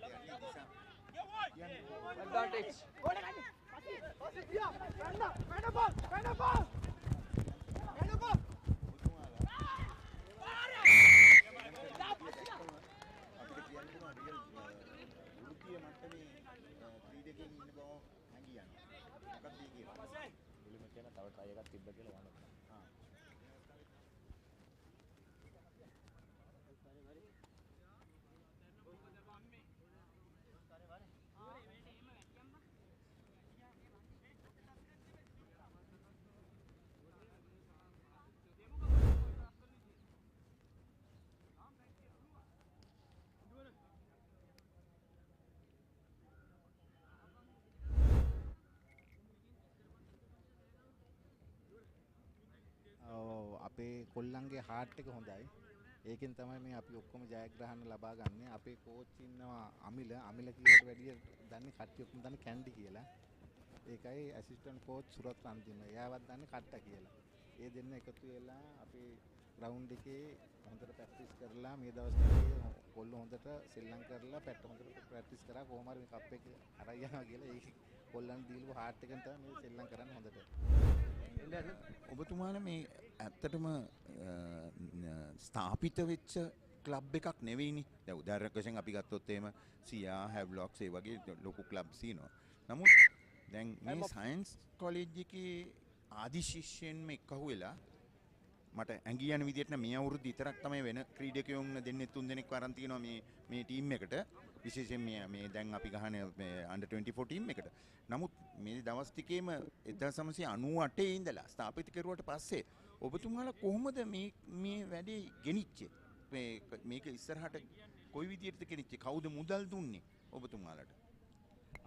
Advantage. අපේ කොල්ලන්ගේ heart එක හොඳයි. ඒකෙන් තමයි මේ අපි ඔක්කොම ජයග්‍රහණ ලබා ගන්න. අපේ කෝච් ඉන්නවා අමිල කියලාට වැඩිය දන්නේ කට්ටිය ඔක්කොම දන්නේ කැන්ඩි කියලා. ඒකයි ඇසිස්ටන්ට් කෝච් සුරත් අන්තිම. එයාවත් දන්නේ කට්ට කියලා. ඒ දෙන්න එකතු වෙලා අපේ ග්‍රවුන්ඩ් එකේ හොඳට ප්‍රැක්ටිස් කරලා මේ දවස් ටිකේ කොල්ලෝ හොඳට සෙල්ලම් කරලා පැට්ට හොඳට ප්‍රැක්ටිස් කරා කොහොම හරි මේ කප් එක අරන් යනවා කියලා. ඒක කොල්ලන් දීලු හાર્ට් එකෙන් තමයි මේ සෙල්ලම් කරන්න හොඳට. ඔබතුමාලා මේ ඇත්තටම ස්ථාපිත වෙච්ච ක්ලබ් එකක් නෙවෙයිනේ. දැන් උදාහරණයක් වශයෙන් අපි ගත්තොත් එහෙම සියා හැව්ලොක්ස් ඒ වගේ ලොකු ක්ලබ්ස් ඉනවා. නමුත් දැන් මේ සයන්ස් කොලෙජ් එකේ ආදි ශිෂ්‍යයන්ම එක්කහුව වෙලා මට ඇඟි යන විදිහට මේ අවුරුද්ද විතරක් තමයි වෙන ක්‍රීඩකයෝන් දෙන්නේ 3 දෙනෙක් වරන් තියෙනවා මේ ටීම් එකට. විශේෂයෙන් මේ දැන් අපි ගහන මේ අන්ඩර් 24 ටීම් එකට. නමුත් මේ දවස් ටිකේම 1998 ඉඳලා ස්ථාපිත කරුවට පස්සේ ඔබතුමාලා කොහොමද මේ වැඩේ ගෙනිච්චේ? මේක ඉස්සරහට කොයි විදිහටද ගෙනිච්චේ? කවුද මුදල් දුන්නේ ඔබතුමාලාට?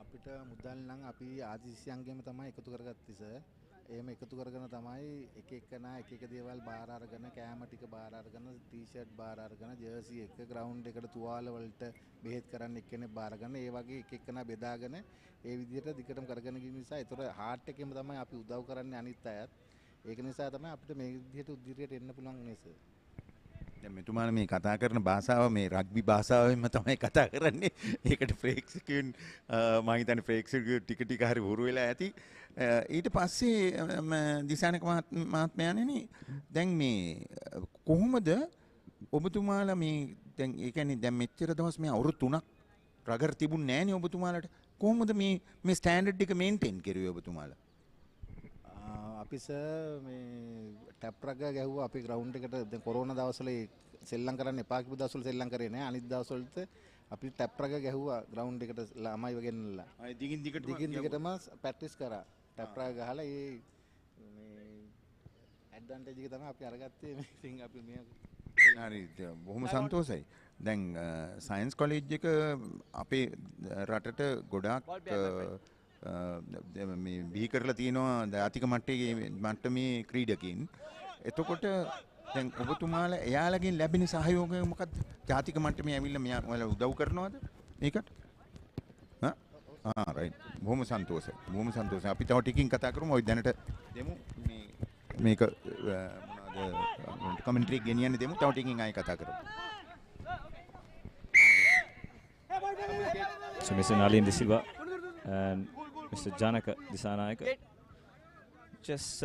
අපිට මුදල් නම් අපි ආදිශිෂ්‍යයන්ගෙම තමයි එකතු කරගත්තේ සර්. එහෙම එකතු කරගෙන තමයි එක එකනා එක දේවල් බාර අරගෙන කෑම ටික බාර අරගෙන ටී-ෂර්ට් බාර අරගෙන ජර්සි එක ග්‍රවුන්ඩ් එකට තුවාල වලට බෙහෙත් කරන්න එක්කෙනෙක් බාරගෙන ඒ වගේ එක එකනා බෙදාගෙන ඒ විදිහට දිගටම කරගෙන ගිය නිසා ඒතර හાર્ට් එකෙම තමයි අපි උදව් කරන්නේ අනිත් අයත්. ඒක නිසා තමයි අපිට මේ විදිහට ඉදිරියට එන්න පුළුවන් උනේ සර්. දැන් මෙතුමාලා මේ කතා කරන භාෂාව මේ රග්බි භාෂාවෙන්ම තමයි කතා කරන්නේ. ඒකට ප්‍රේක්ෂකයන් මම හිතන්නේ ප්‍රේක්ෂකයෝ ටික හරි හුරු වෙලා ඇති. ඊට පස්සේ දිසානක මහත්මයාණෙනි දැන් මේ කොහොමද ඔබතුමාලා මේ දැන් ඒ කියන්නේ දැන් මෙච්චර දවස් මේ අවුරුදු 3ක් රගර් තිබුණේ නැහනේ ඔබතුමාලාට. කොහොමද මේ ස්ටෑන්ඩඩ් එක මේන්ටේන් කරුවේ ඔබතුමාලා? අපි සර් මේ ටැප් රග ගැහුවා අපි ග්‍රවුන්ඩ් එකට දැන් කොරෝනා දවස්වල සෙල්ලම් කරන්න එපා කිව්ව දවස්වල සෙල්ලම් කරේ නෑ. අනිත් දවස්වලට අපි ටැප් රග ගැහුවා ග්‍රවුන්ඩ් එකට ළමයිව ගෙන්නලා. දිගින් දිගටම ප්‍රැක්ටිස් කරා. ටැප් රග ගහලා මේ ඇඩ්වාන්ටේජ් එක තමයි අපි අරගත්තේ. ඉතින් අපි මේ හරි බොහොම සන්තෝෂයි. දැන් සයන්ස් කොලෙජ් එක අපේ රටට ගොඩාක් මේ බිහි කරලා තියෙනවා ජාතික මට්ටමේ ක්‍රීඩකයින්. එතකොට දැන් ඔබතුමාලා එයාලගෙන් ලැබෙන සහයෝගය මොකක්ද? ජාතික මට්ටමේ ඇවිල්ලා මෙයාලා උදව් කරනවද මේකට? රයිට්. බොහොම සන්තෝෂයි. අපි තව ටිකකින් කතා කරමු. ඔය දැනට දෙමු මේක මොනවාද කමෙන්ටරි ගෙනියන්න දෙමු. තව ටිකකින් ආයෙ කතා කරමු. So Mr. Nalin De Silva and Mr. Janaka Disanayaka just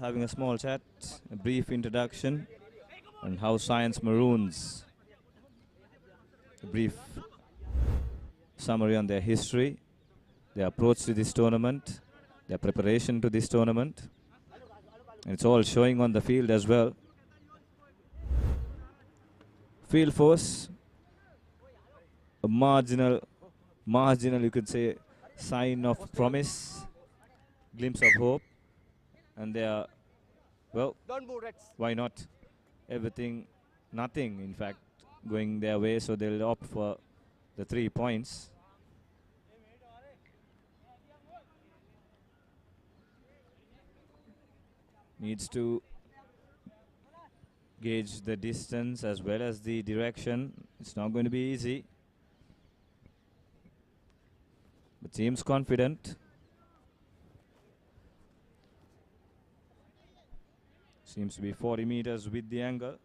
having a small chat, a brief introduction on how Science Maroons, a brief summary on their history, their approach to this tournament, their preparation to this tournament, and it's all showing on the field as well. Field force, a marginal you could say sign of promise, glimpse of hope, and they are, well, why not? Nothing in fact going their way, so they'll opt for the 3 points. needs to gauge the distance as well as the direction. It's not going to be easy. But seems confident. Seems to be 40 meters with the angle.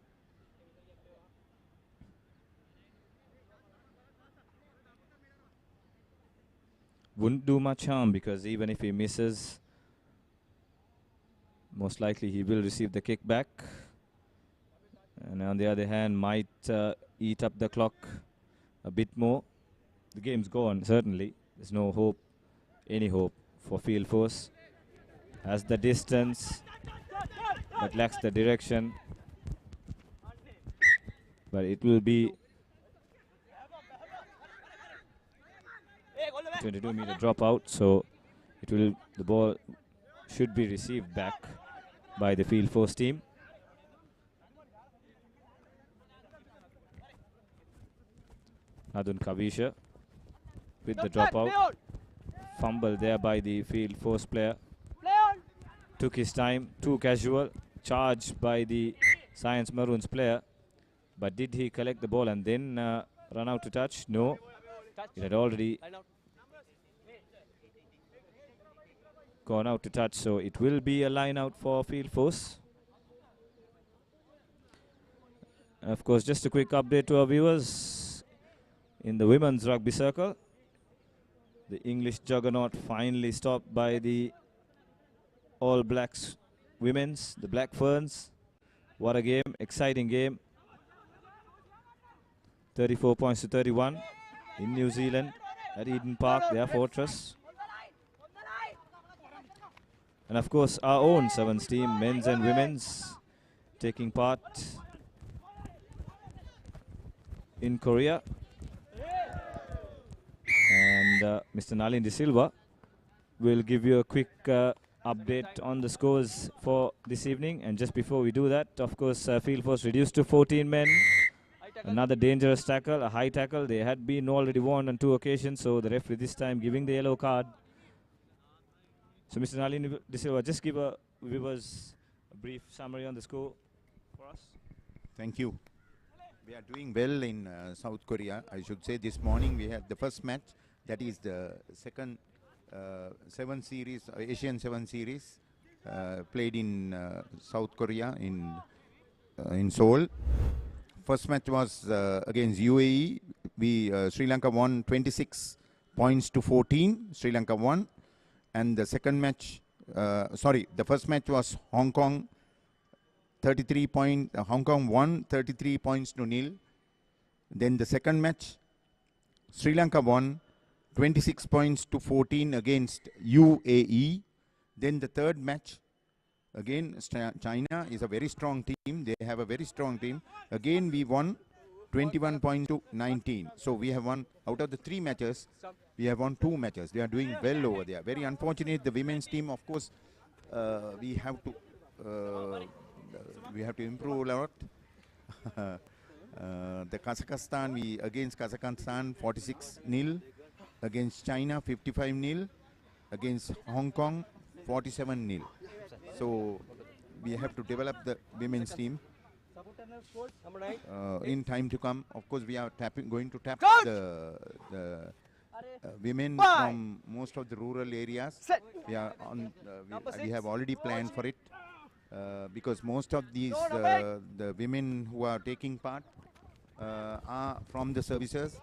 Wouldn't do much harm because even if he misses, most likely he will receive the kickback. And on the other hand, might eat up the clock a bit more. The game's gone, certainly. There's no hope, any hope for field force. Has the distance, but lacks the direction. But it will be 22-meter dropout, so the ball should be received back by the field force team. Adun Kavisha with the dropout. Fumble there by the field force player. Took his time, too casual. Charged by the Science Maroons player. But did he collect the ball and then run out to touch? No. It had already gone out to touch, so it will be a line out for field force. Of course, just a quick update to our viewers. In the women's rugby circle, the English juggernaut finally stopped by the All Blacks women's, the Black Ferns. What a game, exciting game. 34 points to 31 in New Zealand at Eden Park, their fortress. And of course, our own sevens team, men's and women's, taking part in Korea. And Mr. Nalin De Silva will give you a quick update on the scores for this evening. And just before we do that, of course, field force reduced to 14 men. Another dangerous tackle, a high tackle. They had been already warned on 2 occasions, so the referee this time giving the yellow card. So Mr. Nalin De Silva, just give our viewers a brief summary on the score for us. Thank you. We are doing well in South Korea. I should say this morning we had the first match, that is the second 7 series, Asian 7 series, played in South Korea in Seoul. First match was against UAE. Sri Lanka won 26 points to 14. Sri Lanka won. And the second match, the first match was Hong Kong. Hong Kong won 33 points to 0. Then the second match, Sri Lanka won 26 points to 14 against UAE. Then the third match, again, China is a very strong team. They have a very strong team. Again, we won 21 points to 19. So we have won, out of the 3 matches, we have won 2 matches. They are doing well over there. Very unfortunate, the women's team, of course, we have to improve a lot. The Kazakhstan, against Kazakhstan 46-0, against China 55-0, against Hong Kong 47-0. So we have to develop the women's team in time to come. Of course, we are going to tap the women from most of the rural areas. We are on. We have already planned for it. Because most of these the women who are taking part are from the services,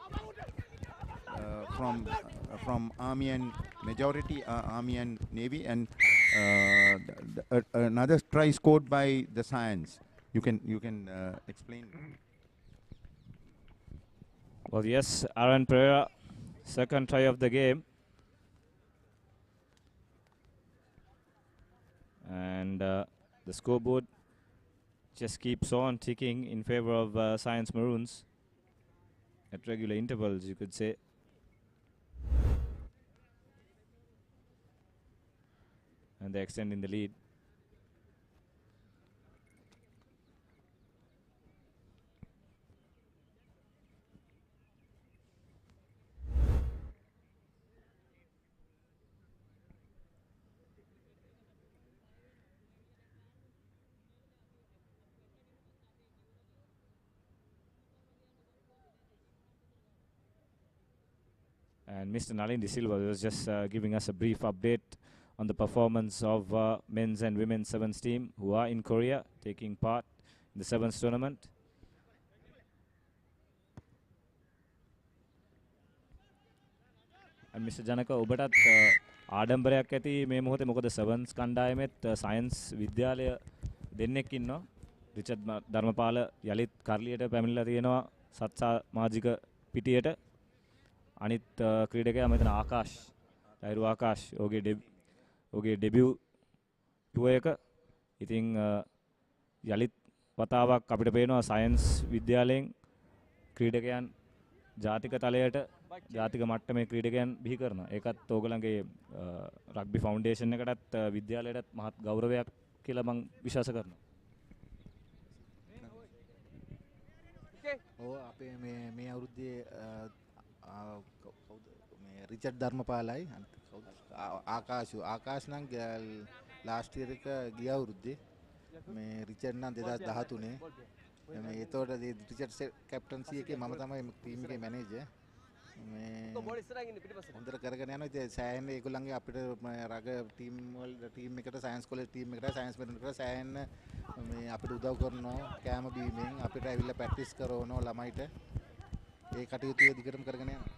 from Army and majority Army and Navy, and another try scored by the Science. You can explain. Well, yes, Aaron Pereira, second try of the game. And the scoreboard just keeps on ticking in favor of Science Maroons at regular intervals, you could say. And they're extending the lead. And Mr. Nalin De Silva was just giving us a brief update on the performance of men's and women's sevens team who are in Korea taking part in the sevens tournament. And Mr. Janaka ඔබටත් ආඩම්බරයක් ඇති මේ මොහොතේ මොකද sevens කණ්ඩායමෙත් science විද්‍යාලය දෙන්නෙක් ඉන්නවා. Richard Dharmapala යලිත් කරලියට පැමිණලා තියෙනවා සත්සමාජික පිටියට. අනිත් ක්‍රීඩකයා මෙතන ආකාශ් ඩයිරු ආකාශ් ඔහුගේ ඩෙබියු ටුවර් එක. ඉතින් යලිත් වතාවක් අපිට පේනවා සයන්ස් විද්‍යාලයෙන් ක්‍රීඩකයන් ජාතික තලයට ජාතික මට්ටමේ ක්‍රීඩකයන් බිහි කරනවා. ඒකත් ඕගලන්ගේ රග්බි ෆවුන්ඩේෂන් එකටත් විද්‍යාලයටත් මහත් ගෞරවයක් කියලා මම විශ්වාස කරනවා. ඔව් අපේ මේ අවුරුද්දේ මේ රිචඩ් ධර්මපාලයි ආකාශ නම් ලාස්ට් ඉයර් එක ගිය අවුරුද්දේ මේ රිචඩ් නම් 2013 මේ ඒතකොට රිචඩ් කැප්ටන්සි එකේ මම තමයි ටීම් එකේ මැනේජර්. මේ හොඳට කරගෙන යනවා. ඉතින් සෑහෙන ඒගොල්ලන්ගේ අපිට රග ටීම් එකට සයන්ස් කොලේජ් ටීම් එකට සයන්ස් මෙරුන්කට සෑහෙන මේ අපිට උදව් කරනවා කෑම බීමෙන් අපිට ඇවිල්ලා ප්‍රැක්ටිස් කරවනවා ළමයිට. ඒ කටයුතු දිගටම කරගෙන යනවා.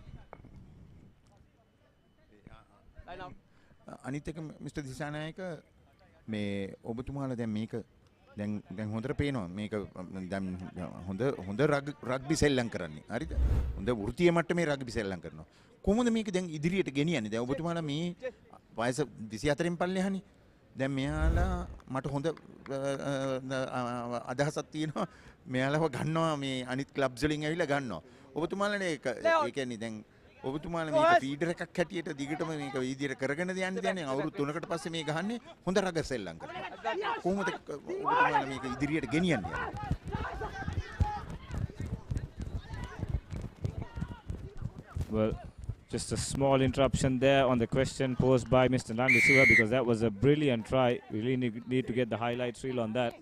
අනිත් එක මිස්ටර් දිසානායක මේ ඔබතුමාලා දැන් මේක දැන් හොඳට පේනවා මේක දැන් හොඳ රග්බි සෙල්ලම් කරන්නේ. හරිද? හොඳ වෘත්තීය මට්ටමේ රග්බි සෙල්ලම් කරනවා. කොහොමද මේක දැන් ඉදිරියට ගෙනියන්නේ? දැන් ඔබතුමාලා මේ වයස 24න් පල්ලෙහානේ. දැන් මෙයාලා මට හොඳ අදහසක් තියෙනවා. මෙයාලව ගන්නවා මේ අනිත් ක්ලබ්ස් වලින් ඇවිල්ලා ගන්නවා. ඔබතුමාලානේ ඒක ඒ කියන්නේ දැන් ඔබතුමාලා මේක ෆීඩර් එකක් හැටියට දිගටම මේක විදියට කරගෙන යන්න දැන් අවුරුදු 3කට පස්සේ මේ ගහන්නේ හොඳ රග සෙල්ලම් කරනවා. කොහොමද ඔබතුමාලා මේක ඉදිරියට ගෙනියන්නේ? Well, just a small interruption there on the question posed by Mr. Nandi Silva, because that was a brilliant try. We really need to get the highlights reel on that.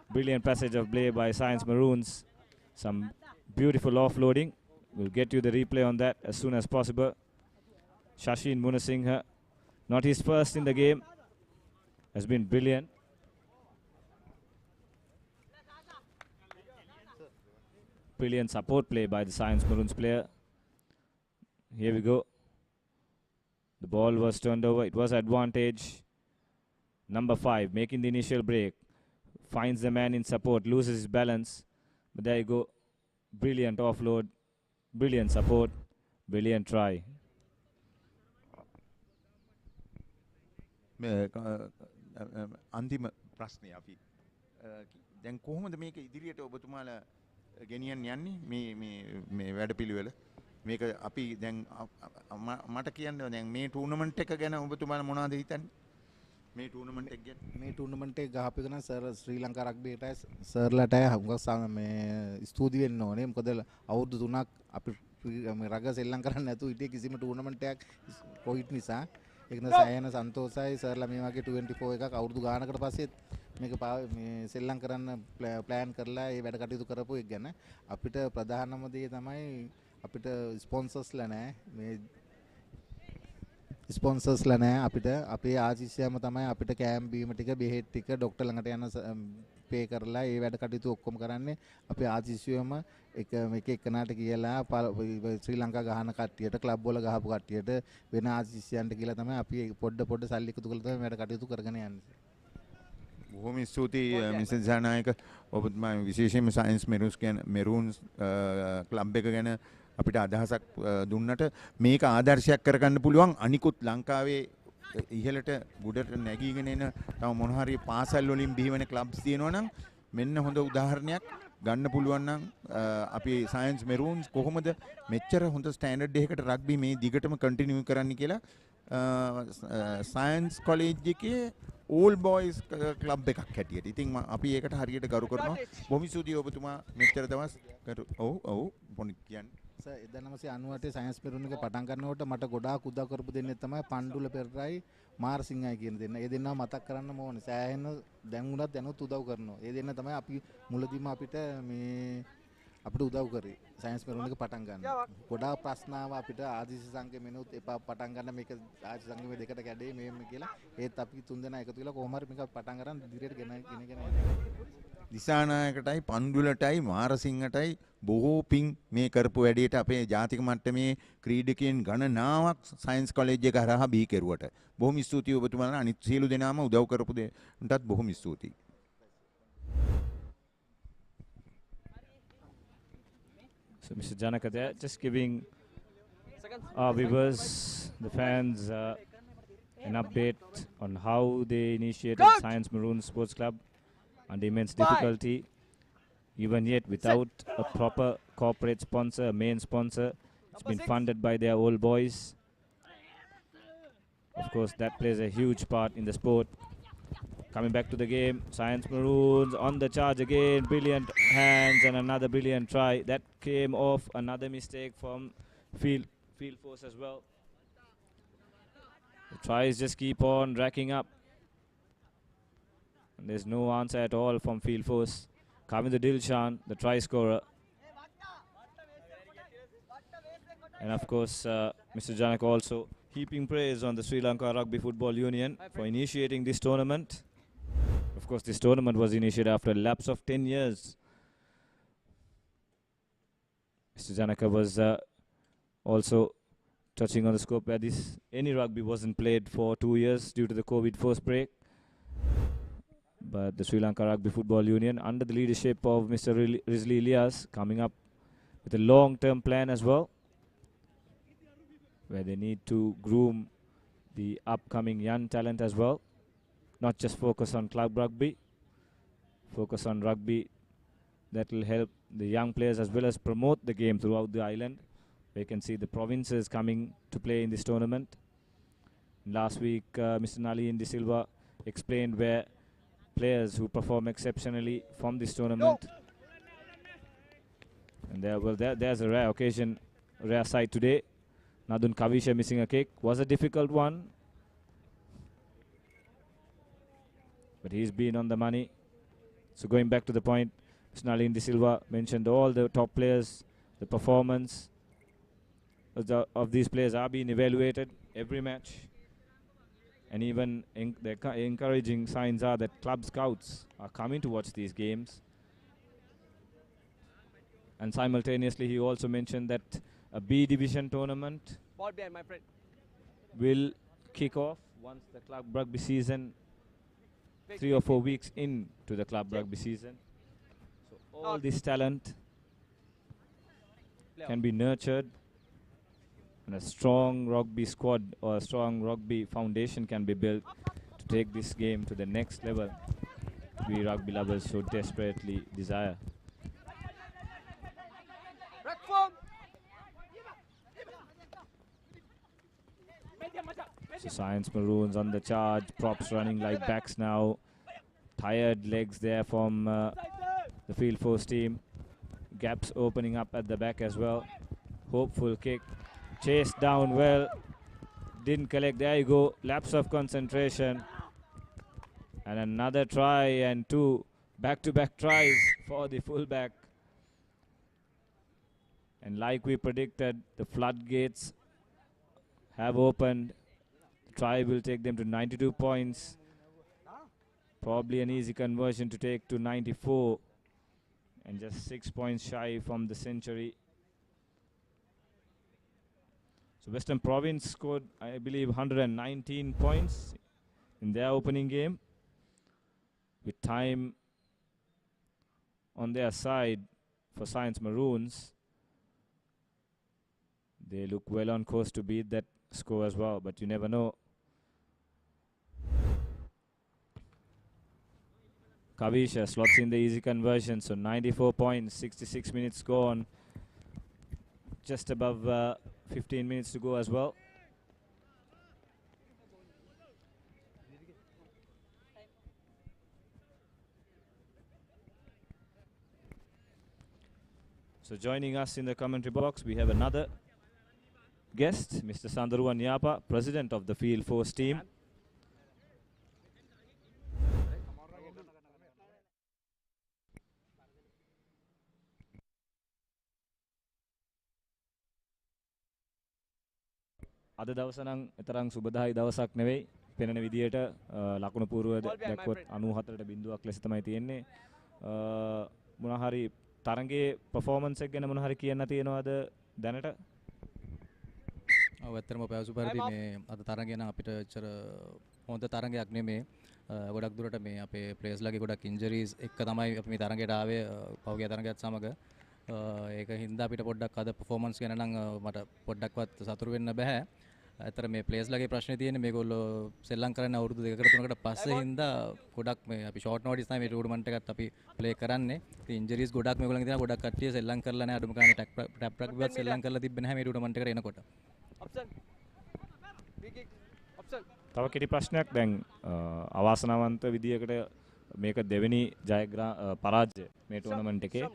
Brilliant passage of play by Science Maroons. Some beautiful offloading. We'll get you the replay on that as soon as possible. Shashin Munasinghe, not his first in the game, has been brilliant. Brilliant support play by the Science Maroons player. Here we go. The ball was turned over. It was advantage. Number 5 making the initial break. Finds the man in support, loses his balance. But there you go. Brilliant offload. Brilliant support. Brilliant try. අන්තිම ප්‍රශ්නය අපි දැන් කොහොමද මේක ඉදිරියට ඔබතුමාලා ගෙනියන්න යන්නේ මේ වැඩපිළිවෙල? මේක අපි දැන් මට කියන්න දැන් මේ ටූර්නමන්ට් එක ගැන ඔබතුමාලා මොනවද හිතන්නේ? මේ ටූර්නමන්ට් එක ගැන මේ ටූර්නමන්ට් එක ගහපු එක නම් සර් ශ්‍රී ලංකා රග්බියටයි සර්ලටයි හුඟක් මේ ස්තුති වෙන්න ඕනේ. මොකද අවුරුදු 3ක් අපි මේ රග සෙල්ලම් කරන්නේ නැතුව හිටියේ කිසිම ටූර්නමන්ට් එකක් කොවිඩ් නිසා. ඒක නිසා සෑහෙන සන්තෝෂයි සර්ලා මේ වගේ 24 එකක් අවුරුදු ගානකට පස්සේ මේක මේ සෙල්ලම් කරන්න ප්ලෑන් කරලා ඒ වැඩ කටයුතු කරපු එක ගැන අපිට ප්‍රධානම දේ තමයි අපිට ස්පොන්සර්ස්ලා නැහැ. මේ ස්පොන්සර්ස්ලා නැහැ අපිට. අපේ ආශිෂ්‍යම තමයි අපිට කෑම් බීම ටික බෙහෙත් ටික ડોක්ටර් ළඟට යන පේ කරලා ඒ වැඩ කටයුතු ඔක්කොම කරන්නේ අපේ ආශිෂ්‍යම එක එකනාට කියලා ශ්‍රී ලංකා ගහන කට්ටියට ක්ලබ් වල ගහපු කට්ටියට වෙන ආශිෂ්‍යයන්ට කියලා තමයි අපි පොඩ සල්ලි එකතු කරලා තමයි වැඩ කටයුතු කරගෙන යන්නේ. බොහොම ස්තුතියි මිස්ටර් ජානායක. ඔබතුමා විශේෂයෙන්ම සයන්ස් මෙරූන්ස් ක්ලබ් එක ගැන අපිට අදහසක් දුන්නට මේක ආදර්ශයක් කරගන්න පුළුවන් අනිකුත් ලංකාවේ ඉහළට ගුඩට නැගීගෙන එන තව මොන හරි පාසල් වලින් බිහිවෙන ක්ලබ්ස් තියෙනවා නම් මෙන්න හොඳ උදාහරණයක් ගන්න පුළුවන් නම් අපි සයන්ස් මෙරූන්ස් කොහොමද මෙච්චර හොඳ ස්ටෑන්ඩඩ් එකකට රග්බි මේ දිගටම කන්ටිනියු කරන්න කියලා සයන්ස් කොලෙජ් එකේ ඕල් බොයිස් ක්ලබ් එකක් හැටියට. ඉතින් අපි ඒකට හරියට ගරු කරනවා. බොහොම ස්තුතියි ඔබතුමා මෙච්චර දවස් ඔව් පොඩි කියන්නේ. සර් 1998 සයන්ස් මෙරූන් එක පටන් ගන්නකොට මට ගොඩාක් උදව් කරපු දෙන්නේ තමයි පණ්ඩුල පෙරරයි මාර්සිංහයි කියන දෙන්න. ඒ දෙන්නව මතක් කරන්න ඕනේ. සෑහෙන දැන් උනත් දැනුත් උදව් කරනවා. ඒ දෙන්න තමයි අපි මුලදීම අපිට මේ අපිට උදව් කරේ සයන්ස් මරූන් එක පටන් ගන්න. ගොඩාක් ප්‍රශ්න ආවා අපිට ආදිසි සංඝ මෙනුත් එපා පටන් ගන්න මේක ආදිසි සංඝ මේ දෙකට කැඩේ මේ කියලා. ඒත් අපි තුන් දෙනා එකතු වෙලා කොහොම හරි මේක පටන් ගන්න ඉදිරියට ගෙනගෙන යනවා. දිසානායකටයි පන්දුලටයි මාරසිංහටයි බොහෝ පිං මේ කරපු වැඩේට අපේ ජාතික මට්ටමේ ක්‍රීඩකයන් ගණනාවක් සයන්ස් කොලෙජ් එක හරහා බී කෙරුවට. බොහොම ස්තුතියි ඔබතුමාලා අනිත් සියලු දෙනාම උදව් කරපු දෙන්ටත් බොහොම ස්තුතියි. So Mr. Janaka there just giving our viewers, the fans, an update on how they initiated Science Maroon Sports Club under immense difficulty. Even yet, without a proper corporate sponsor, a main sponsor, it's been funded by their old boys. Of course, that plays a huge part in the sport. Coming back to the game, Science Maroons on the charge again. Brilliant hands and another brilliant try. That came off. Another mistake from field force as well. The tries just keep on racking up. And there's no answer at all from field force. Coming to Dilshan, the try scorer. And of course, Mr. Janak also heaping praise on the Sri Lanka Rugby Football Union for initiating this tournament. Of course, this tournament was initiated after a lapse of 10 years. Mr. Janaka was also touching on the scope where any rugby wasn't played for 2 years due to the COVID first break. But the Sri Lanka Rugby Football Union, under the leadership of Mr. Rizli Ilyas, coming up with a long-term plan as well, where they need to groom the upcoming young talent as well. Not just focus on club rugby, focus on rugby that will help the young players as well as promote the game throughout the island. We can see the provinces coming to play in this tournament. Last week, Mr. Nali Indi Silva explained where players who perform exceptionally from this tournament. And there's a rare occasion, rare sight today. Nadun Kavisha missing a kick. Was a difficult one. But he's been on the money. So going back to the point, Mr. Nali Indi Silva mentioned all the top players, the performance of these players are being evaluated every match. And even the encouraging signs are that club scouts are coming to watch these games. And simultaneously, he also mentioned that a B division tournament will kick off once the club rugby season, 3 or 4 weeks into the club rugby season. So all this talent can be nurtured, and a strong rugby squad or a strong rugby foundation can be built to take this game to the next level we rugby lovers should desperately desire. So Science Maroons on the charge, props running like backs now. Tired legs there from the field force team. Gaps opening up at the back as well. Hopeful kick. Chased down well. Didn't collect. There you go. Lapse of concentration. And another try and 2 back-to-back tries for the fullback. And like we predicted, the floodgates have opened. The try will take them to 92 points. Probably an easy conversion to take to 94. And just 6 points shy from the century. So Western Province scored, I believe, 119 points in their opening game. With time on their side for Science Maroons, they look well on course to beat that score as well, but you never know. Kavisha slots in the easy conversion, so 94 points, 66 minutes gone. Just above 15 minutes to go as well. So joining us in the commentary box, we have another guest, Mr. Sandaruwan Nyapa, president of the Field Force team. අද දවස නම් තරම් සුබදායි දවසක් නෙවෙයි. පෙනෙන විදියට ලකුණු පූර්ව දැක්කොත් 94ට බිඳුවක් ලෙස තමයි තියෙන්නේ. මොන හරි තරගයේ performance එක ගැන මොන හරි කියන්න තියෙනවද දැනට? ඔව් ඇත්තටම පැවසු පරිදි මේ අද තරගය නම් අපිට ඇත්තට හොඳ තරගයක් නෙමෙයි. ගොඩක් දුරට මේ අපේ ප්ලේයර්ස්ලාගේ ගොඩක් ඉන්ජරිස් එක්ක තමයි අපි මේ තරගයට ආවේ පහුගිය තරගයත් සමග. ඒක හින්දා අපිට පොඩ්ඩක් අද performance ගැන නම් මට පොඩ්ඩක්වත් සතුටු වෙන්න බෑ. ඇත්තට මේ ප්ලේයර්ස්ලාගේ ප්‍රශ්නේ තියෙන්නේ මේගොල්ලෝ සෙල්ලම් කරන්න අවුරුදු 2කට 3කට පස්සේ හින්දා ගොඩක් මේ අපි ෂෝට් නෝටිස් තමයි මේ ටූර්නමන්ට් එකත් අපි ප්ලේ කරන්නේ. ඉතින් ඉන්ජරිස් ගොඩක් මේගොල්ලන්ගේ තියෙනවා. ගොඩක් කට්ටිය සෙල්ලම් කරලා නැහැ. අඩුම ගානේ ටැප් රග්බිවත් සෙල්ලම් කරලා තිබ්බේ නැහැ මේ ටූර්නමන්ට් එකට එනකොට. තව කෙටි ප්‍රශ්නයක් දැන් අවාසනාවන්ත විදියකට මේක දෙවෙනි පරාජය මේ ටූර්නමන්ට් එකේ.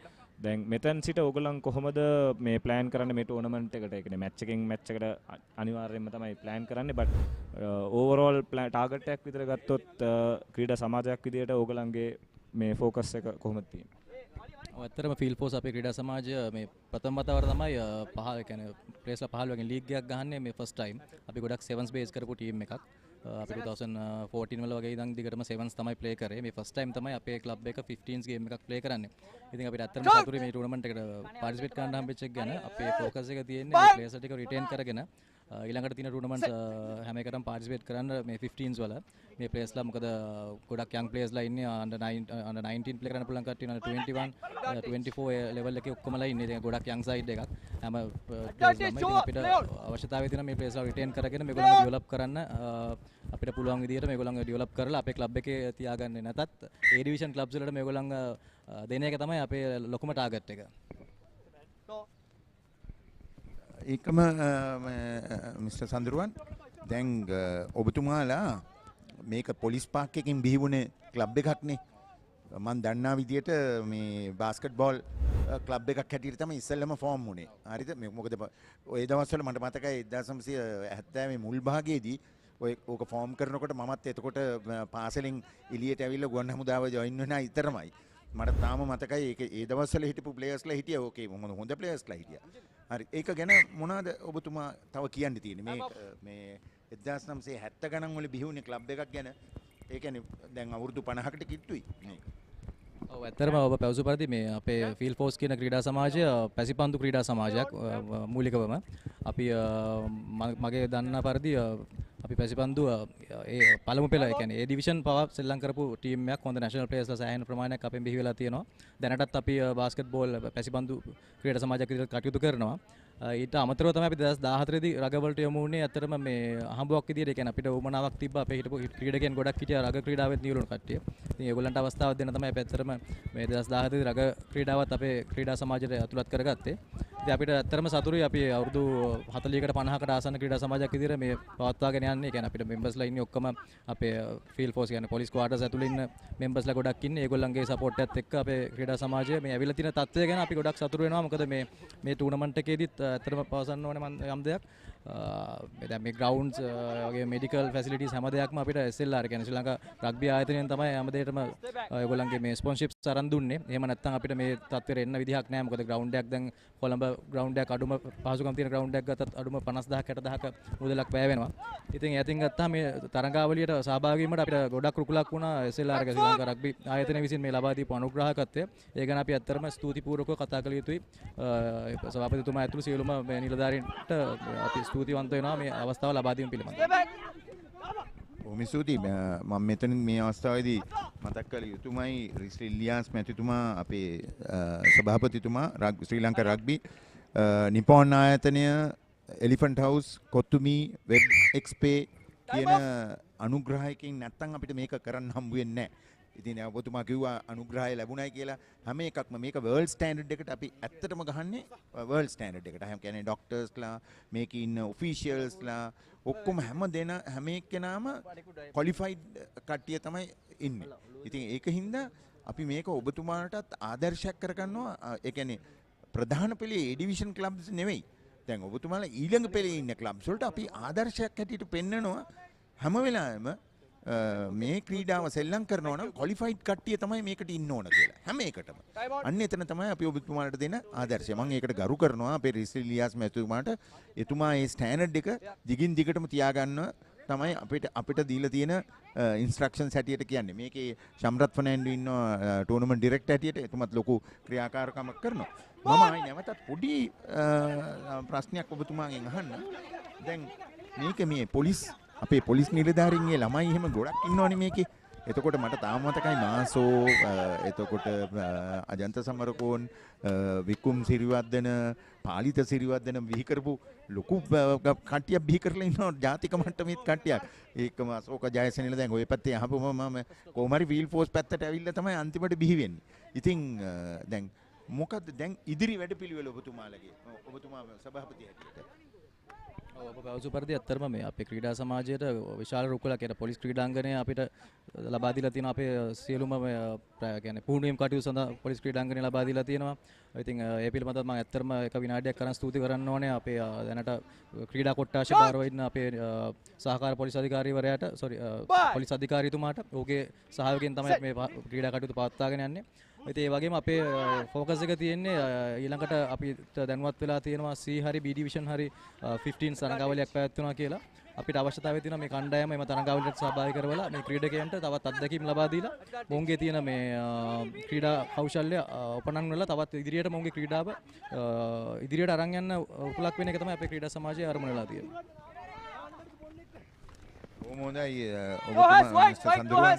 දැන් මෙතන සිට ඕගොල්ලන් කොහොමද මේ ප්ලෑන් කරන්නේ මේ ටූර්නමන්ට් එකට? ඒ කියන්නේ මැච් එකෙන් මැච් එකට අනිවාර්යයෙන්ම තමයි ප්ලෑන් කරන්නේ. බට් ඕවරෝල් ටාගට් එකක් විතර ගත්තොත් ක්‍රීඩා සමාජයක් විදියට ඕගොල්ලන්ගේ මේ ෆෝකස් එක කොහොමද තියෙන්නේ? ඇත්තටම ෆීල් ෆෝස් අපේ ක්‍රීඩා සමාජය මේ ප්‍රථම වතාවට තමයි කියන්නේ ප්ලේස්ලා 15 වගේ ලීග් එකක් ගහන්නේ මේ ෆස්ට් ටයිම්. අපි ගොඩක් සෙවන්ස් බේස් කරපු ටීම් එකක්. අපි 2014 වල වගේ ඉඳන් දිගටම සෙවන්ස් තමයි ප්ලේ කරේ. මේ ෆස්ට් ටයිම් තමයි අපේ ක්ලබ් එක 15s ගේම් එකක් ප්ලේ කරන්නේ. ඉතින් අපිට ඇත්තටම සතුටුයි මේ ටූර්නමන්ට් එකට පාටිසිපේට් කරන්න හම්බෙච්ච එක ගැන. අපේ ફોකස් එක තියෙන්නේ මේ ප්ලේයර්ස් ටික රිටේන් කරගෙන ඊළඟට තියෙන ටූර්නමන්ට්ස් හැම එකටම පාටිසිපේට් කරන්න මේ 15s වල මේ ප්ලේයර්ස්ලා මොකද ගොඩක් යං ප්ලේයර්ස්ලා ඉන්නේ under 19 ප්ලේ කරන්න පුළුවන් කට්ටිය under 21 24 ලෙවල් එකේ ඔක්කොමලා ඉන්නේ. ඉතින් ගොඩක් යං සයිඩ් එකක්. හැම ප්ලේයර්ස්ලාම අපිට අවශ්‍යතාවය තියෙන මේ ප්ලේයර්ස්ලා රිටේන් කරගෙන මේගොල්ලෝ ඩෙවලොප් කරන්න අපිට පුළුවන් විදියට මේගොල්ලන්ව ඩෙවලොප් කරලා අපේ ක්ලබ් එකේ තියාගන්නේ නැතත් ඒ ඩිවිෂන් ක්ලබ්ස් වලට මේගොල්ලන්ව දෙන එක තමයි අපේ ලොකුම ටාගට් එක. ඒකම මිස්ටර් සඳරුවන් දැන් ඔබතුමාලා මේක පොලිස් පාක් එකකින් බිහිවුණේ ක්ලබ් එකක්නේ. මම දන්නා විදියට මේ බාස්කට් බෝල් ක්ලබ් එකක් හැටියට තමයි ඉස්සෙල්ලම ෆෝම් වුණේ. හරිද? මොකද ওই දවස්වල මට මතකයි 1970 මුල් භාගයේදී ඕක ෆෝම් කරනකොට මමත් එතකොට පාසලෙන් එළියට ඇවිල්ලා ගුවන් හමුදාව ජොයින් වෙනා ඉතරමයි. මට තාම මතකයි ඒක ඒ දවස්වල හිටපු ප්ලේයර්ස්ලා හිටියා. ඕකේ හොඳ ප්ලේයර්ස්ලා හිටියා. හරි. ඒක ගැන මොනවද ඔබතුමා තව කියන්න තියෙන්නේ? මේ 1970 ගණන් වල බිහිවුනේ ක්ලබ් එකක් ගැන. ඒ කියන්නේ දැන් අවුරුදු 50කට කිට්ටුයි මේක. ඔව් ඇත්තටම ඔබ පැවසු පරිදි මේ අපේ ෆීල් ෆෝස් කියන ක්‍රීඩා සමාජය පැසිපන්දු ක්‍රීඩා සමාජයක් මූලිකවම අපි මගේ දන්නා පරිදි අපි පැසිපන්දු ඒ පළමු පෙළ ඒ කියන්නේ ඒ ඩිවිෂන් පවා සෙල්ලම් කරපු ටීම් එකක්. හොඳ නැෂනල් ප්ලේයර්ස්ලා සෑහෙන ප්‍රමාණයක් අපෙන් බිහි වෙලා තියෙනවා. දැනටත් අපි බාස්කට් බෝල් පැසිපන්දු ක්‍රීඩා සමාජයක් විදිහට කටයුතු කරනවා. ඊට අමතරව තමයි අපි 2014 දී රග වලට යමු වුණේ. ඇත්තටම මේ හම්බුවක් විදිහට ඒ කියන්නේ අපිට උමනාවක් තිබ්බා. අපේ හිටපු ක්‍රීඩකයන් ගොඩක් හිටියා රග ක්‍රීඩාවෙත් නියුලුණු කට්ටිය. ඉතින් ඒගොල්ලන්ට අවස්ථාවක් දෙන්න තමයි අපි ඇත්තටම මේ 2017 දී රග ක්‍රීඩාවත් අපේ ක්‍රීඩා සමාජයට ඇතුළත් කරගත්තේ. ඉතින් අපිට ඇත්තටම සතුටුයි අපි අවුරුදු 40කට 50කට ආසන්න ක්‍රීඩා සමාජයක් විදිහට මේ පවත්වාගෙන යන්නේ. ඒ කියන්නේ අපිට මෙම්බර්ස්ලා ඉන්නේ ඔක්කොම අපේ ෆීල්ඩ් ෆෝස් කියන්නේ පොලිස් ක්වාටර්ස් ඇතුළේ ඉන්න මෙම්බර්ස්ලා ගොඩක් ඉන්නේ. ඒගොල්ලන්ගේ සපෝට් එකත් එක්ක අපේ ක්‍රීඩා සමාජය මේ ඇවිල්ලා තියෙන තත්ත්වය ගැන අපි ගොඩක් සතුටු වෙනවා. මොකද මේ ටූර්නමන්ට් එකේදීත් ඇත්තටම පවසන්න ඕනේ මම යම් දෙයක්. දැන් මේ ග්‍රවුන්ඩ්ස් වගේ මෙඩිකල් ෆැසිලිටිස් හැම දෙයක්ම අපිට SLR කියන්නේ ශ්‍රී ලංකා රග්බි ආයතනයෙන් තමයි හැම දෙයකම ඒගොල්ලන්ගේ මේ ස්පොන්සර්ෂිප්ස් අරන් දුන්නේ. එහෙම නැත්නම් අපිට මේ තත්ත්වෙට එන්න විදිහක් නැහැ. මොකද ග්‍රවුන්ඩ් එකක් දැන් කොළඹ ග්‍රවුන්ඩ් එකක් අඩුම පහසුකම් තියෙන ග්‍රවුන්ඩ් එකක් ගත්තත් අඩුම 50000ක් 60000ක් මුදලක් වැය වෙනවා. ඉතින් ඒතින් ගත්තාම මේ තරඟාවලියට සහභාගී වීමට අපිට ගොඩක් රුකුලක් වුණා SLR එක ශ්‍රී ලංකා රග්බි ආයතනය විසින් මේ ලබා දීපු අනුග්‍රහකත්වය. ඒ ගැන අපි ඇත්තටම ස්තුතිපූර්වකව කතා කළ යුතුයි. සභාපතිතුමා ඇතුළු සියලුම මේ නිලධාරීන්ට අපි ස්තුතිවන්ත වෙනවා මේ අවස්ථාව ලබා දීම පිළිබඳව. බොහොම ස්තුතියි. මම මෙතන මේ අවස්ථාවේදී මතක් කළ යුතුමයි රිස්ලි ඉලියාස් මැතිතුමා අපේ සභාපතිතුමා ශ්‍රී ලංකා රග්බි නිපොන් ආයතනය එලිෆන්ට් හවුස් කොත්තුමි වෙබ් එක්ස්පේ කියන අනුග්‍රහයකින් නැත්තම් අපිට මේක කරන්න හම්බ වෙන්නේ නැහැ. ඉතින් ඔබතුමා කිව්වා අනුග්‍රහය ලැබුණයි කියලා. හැම එකක්ම මේක වර්ල්ඩ් ස්ටෑන්ඩඩ් එකට අපි ඇත්තටම ගහන්නේ වර්ල්ඩ් ස්ටෑන්ඩඩ් එකට. හැම කියන්නේ ડોක්ටර්ස්ලා මේකේ ඉන්න ඔෆිෂියල්ස්ලා ඔක්කොම හැම එක්කෙනාම ක්වොලිෆයිඩ් කට්ටිය තමයි ඉන්නේ. ඉතින් ඒකින්ද අපි මේක ඔබතුමාටත් ආදර්ශයක් කරගන්නවා. ඒ කියන්නේ ප්‍රධාන පෙළේ A ඩිවිෂන් ක්ලබ්ස් නෙවෙයි. දැන් ඔබතුමාලා ඊළඟ පෙළේ ඉන්න ක්ලබ්ස් වලට අපි ආදර්ශයක් හැටියට පෙන්නනවා. හැම වෙලාවෙම මේ ක්‍රීඩාව සෙල්ලම් කරනවා නම් ක්වොලිෆයිඩ් කට්ටිය තමයි මේකට ඉන්න ඕන කියලා. හැම එකටම. අන්න එතන තමයි අපි ඔබතුමාලට දෙන ආදර්ශය. මම ඒකට ගරු කරනවා අපේ රිසිලියාස් මැතිතුමාට. එතුමා මේ ස්ටෑන්ඩඩ් එක දිගින් දිගටම තියාගන්න තමයි අපිට දීලා තියෙන ඉන්ස්ට්‍රක්ෂන්ස් හැටියට කියන්නේ. මේකේ ශම්රත් ෆර්නෑන්ඩෝ ඉන්නවා ටූර්නමන්ට් ඩිරෙක්ටර් හැටියට. එතුමත් ලොකු ක්‍රියාකාරකමක් කරනවා. මම ආයි නැවතත් පොඩි ප්‍රශ්නයක් ඔබතුමාගෙන් අහන්න. දැන් මේක මේ අපේ පොලිස් නිලධාරීන්ගේ ළමයි එහෙම ගොඩක් ඉන්නවනේ මේකේ. එතකොට මට තාම මතකයි මාසෝ එතකොට අජන්ත සමරකෝන් විකුම් සිරිවර්ධන පාලිත සිරිවර්ධන බිහි කරපු ලොකු කට්ටියක් බිහි කරලා ඉන්නවා ජාතික මට්ටමේ කට්ටියක්. ඒකම අශෝක ජයසේනල දැන් ওই පැත්තේ අහපුවම මම කොහොමරි ෆීල්ඩ් ෆෝස් පැත්තට ඇවිල්ලා තමයි අන්තිමට බිහි වෙන්නේ. ඉතින් දැන් මොකද්ද දැන් ඉදිරි වැඩපිළිවෙල ඔබතුමාලගේ? ඔබතුමා සභාපති හැටියට ඔබ පැවසු පරිදි ඇත්තටම මේ අපේ ක්‍රීඩා සමාජයට විශාල රුකුලක් කියන පොලිස් ක්‍රීඩාංගණය අපිට ලබා දීලා තියෙනවා. අපේ සියලුම කියන්නේ පුහුණුවීම් කටයුතු සඳහා පොලිස් ක්‍රීඩාංගණය ලබා දීලා තියෙනවා. ඉතින් ඒ පිළිබඳව මම ඇත්තටම එක විනාඩියක් කරන් ස්තුති කරන්න ඕනේ අපේ දැනට ක්‍රීඩා කොට්ටාශ භාරව ඉන්න අපේ සහකාර පොලිස් අධිකාරීවරයාට පොලිස් අධිකාරීතුමාට ඔහුගේ සහයෝගයෙන් තමයි මේ ක්‍රීඩා කටයුතු පවත්වාගෙන යන්නේ. ඒ වගේම අපේ ෆෝකස් එක තියෙන්නේ ඊළඟට අපිට දැනුවත් වෙලා තියෙනවා C හරි B ඩිවිෂන් හරි 15 තරඟාවලියක් පැවැත්වෙනවා කියලා. අපිට අවශ්‍යතාවය තියෙනවා මේ කණ්ඩායම එම තරඟාවලියට සහභාගී කරවලා මේ ක්‍රීඩකයන්ට තවත් අත්දැකීම් ලබා දීලා මොවුන්ගේ තියෙන මේ ක්‍රීඩා කෞශල්‍ය උපනං වෙලා තවත් ඉදිරියට මොවුන්ගේ ක්‍රීඩාව ඉදිරියට අරන් යන්න උපලක් වෙන එක තමයි අපේ ක්‍රීඩා සමාජයේ අරමුණ වෙලා තියෙන්නේ. ඔබතුමා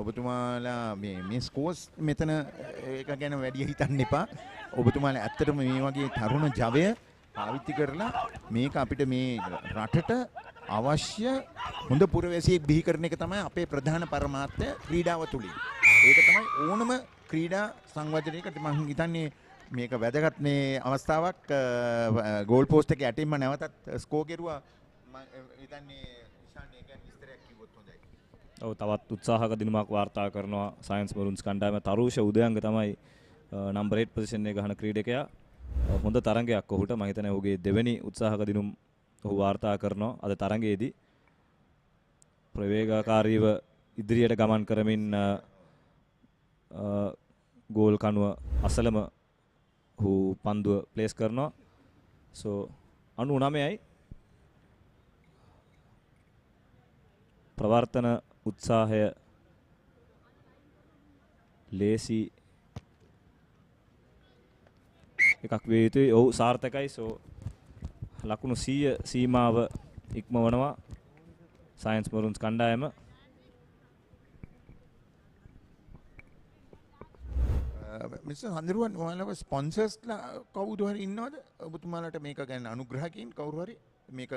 ඔබතුමාලා මේ ස්කෝස් මෙතන එක ගැන වැඩි හිතන්න එපා. ඔබතුමාලා ඇත්තටම මේ වගේ තරුණ ජවය පාවිච්චි කරලා මේක අපිට මේ රටට අවශ්‍ය හොඳ පුරවැසියෙක් බිහි කරන එක තමයි අපේ ප්‍රධාන පරමාර්ථය ක්‍රීඩාව තුලින්. ඒක තමයි ඕනම ක්‍රීඩා සංවර්ධනයකට මම හිතන්නේ මේක වැදගත් මේ අවස්ථාවක්. ගෝල් පෝස්ට් එකේ යටින්ම නැවතත් ස්කෝ කෙරුවා. මම හිතන්නේ තවත් උත්සාහක දිනමක් වාර්තා කරනවා සයන්ස් මරුන්ස් කණ්ඩායම. තරුෂ උදයංග තමයි නම්බර් 8 පොසිෂන් එකේ ගහන ක්‍රීඩකයා. හොඳ තරඟයක් ඔහුට. මම හිතන්නේ ඔහුගේ දෙවෙනි උත්සාහක දිනුම් ඔහු වාර්තා කරනවා අද තරඟයේදී. ප්‍රවේගකාරීව ඉදිරියට ගමන් කරමින් ගෝල් කණුව අසලම ඔහු පන්දුව ප්ලේස් කරනවා. 99යි ප්‍රවර්තන උත්සාහය ලේසි එකක් වේ යුතුයි. ඔව් සාර්ථකයි. ලකුණු 100 සීමාව ඉක්මවනවා සයන්ස් මරුන්ස් කණ්ඩායම. මිස්ටර් හඳුරුවන් ඔයාලගේ ස්පොන්සර්ස්ලා කවුරු හරි ඉන්නවද? ඔබතුමාලට මේක ගැන අනුග්‍රහකින් කවුරු හරි මේක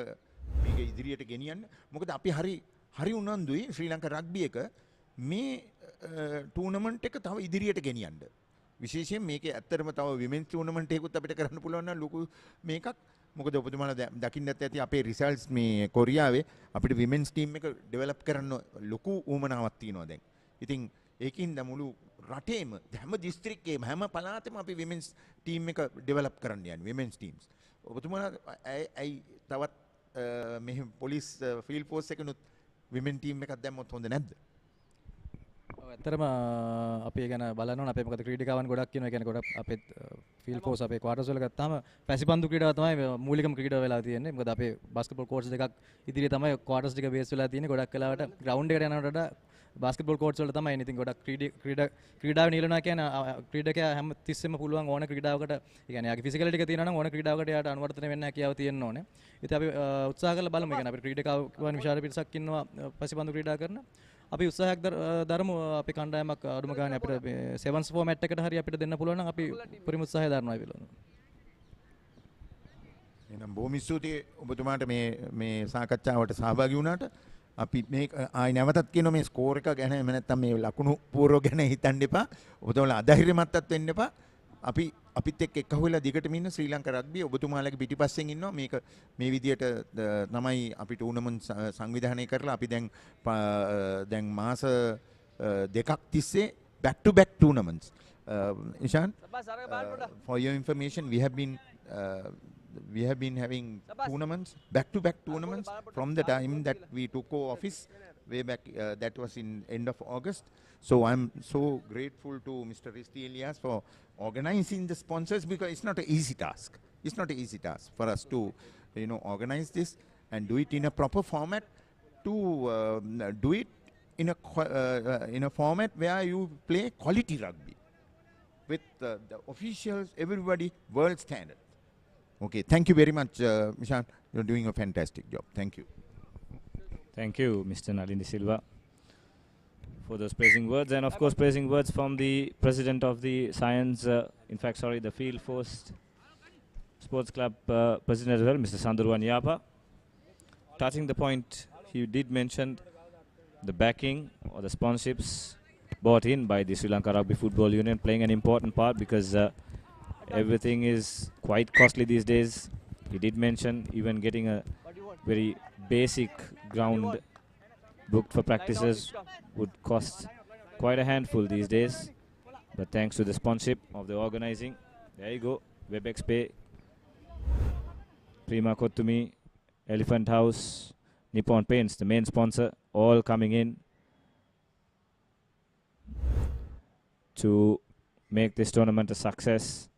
ඉදිරියට ගෙනියන්න. මොකද අපි හරි උනන්දුයි ශ්‍රී ලංකා රග්බි එක මේ ටූර්නමන්ට් එක තව ඉදිරියට ගෙනියන්න. විශේෂයෙන් මේකේ ඇත්තටම තව විමෙන්ස් ටූර්නමන්ට් එකකුත් අපිට කරන්න පුළුවන් නම් ලොකු මේකක්. මොකද ඔබතුමාලා දකින්නත් ඇති අපේ රිසල්ට්ස් මේ කොරියාවේ අපිට විමෙන්ස් ටීම් එක ඩෙවලොප් කරන්න ලොකු උවමනාවක් තියෙනවා දැන්. ඉතින් ඒකින්ද මුළු රටේම හැම දිස්ත්‍රික්කයේම හැම පළාතෙම අපි විමෙන්ස් ටීම් එක ඩෙවලොප් කරන්න යන්නේ විමෙන්ස් ටීම්ස්. ඔබතුමාලා ඇයි තවත් මේ පොලිස් ෆීල්ඩ් ෆෝස් එකනොත් විමෙන් ටීම් එකක් දැම්මොත් හොඳ නැද්ද? ඇත්තටම අපි ගැන බලනවා අපේ මොකද ක්‍රීඩිකාවන් ගොඩක් කියනවා. කියන්නේ ගොඩක් අපේ ෆීල්ඩ් ෆෝස් අපේ ක්වාටර්ස් වල ගත්තාම පැසිපන්දු ක්‍රීඩාව තමයි මූලිකම ක්‍රීඩාව වෙලා තියෙන්නේ. මොකද අපේ බාස්කට්බෝල් කෝර්ට්ස් දෙකක් ඉදිරියේ තමයි ක්වාටර්ස් ටික බේස් වෙලා තියෙන්නේ. ගොඩක් වෙලාවට ග්‍රවුන්ඩ් එකට යනකොට වඩා බාස්කට්බෝල් කෝර්ට්ස් වල තමයි ඉතින් ගොඩක් ක්‍රීඩාව නියලනවා කියන්නේ ක්‍රීඩකයා හැම තිස්සෙම පුළුවන් ඕන ක්‍රීඩාවකට ඒ කියන්නේ යාගේ ෆිසිකලිටි එක තියෙනවා නම් ඕන ක්‍රීඩාවකට යාට අනුවර්තනය වෙන්න හැකියාව තියෙන්න ඕනේ. ඉතින් අපි උත්සාහ කරලා බලමු. ඒ කියන්නේ අපේ ක්‍රීඩකාවන් විශාල පිරිසක් ඉන්නවා පැසිපන්දු ක්‍රීඩා කරන. අපි උත්සාහයක් දරමු. අපි කණ්ඩායමක් අඩුම ගානේ අපිට සෙවන්ස් ෆෝමැට් එකට හරි අපිට දෙන්න පුළුවන් නම් අපි උපරිම උත්සාහය දරනවා කියලා. එහෙනම් බොහොම ස්තුතියි ඔබතුමාට මේ සාකච්ඡාවට සහභාගී වුණාට. අපි මේ ආයි නැවතත් කියනවා මේ ස්කෝර් එක ගැන එහෙම නැත්නම් මේ ලකුණු පූර්ව ගැන හිතන්න එපා. ඔබතුමාලා අධෛර්යමත්වත් වෙන්න එපා. අපිත් එක්ක එකහුව වෙලා දිගටම ඉන්න ශ්‍රී ලංකා රග්බි ඔබතුමාලගේ පිටිපස්සෙන් ඉන්නවා. මේක මේ විදියට තමයි අපි ටූර්නමන්ට් සංවිධානය කරලා අපි දැන් මාස දෙකක් තිස්සේ back to back tournaments. Ishan, for your information, we have been having tournaments, back to back tournaments from the time that we took office. way back. That was in end of August. So I'm so grateful to Mr. Risti Elias for organizing the sponsors, because it's not an easy task. It's not an easy task for us to, organize this and do it in a proper format. To do it in a format where you play quality rugby with the officials, everybody, world standard. Okay, thank you very much, Mishan. You're doing a fantastic job. Thank you. Thank you, Mr. Nalini Silva, for those praising words, and of course praising words from the president of the the Field Force Sports Club president as well, Mr. Sandurwan Yapa. Touching the point, he did mention the backing or the sponsorships brought in by the Sri Lanka Rugby Football Union playing an important part, because everything is quite costly these days. He did mention even getting a very basic ground booked for practices would cost quite a handful these days. But thanks to the sponsorship of the organizing, there you go, WebEx Pay, Prima Kottumi, Elephant House, Nippon Paints, the main sponsor, all coming in to make this tournament a success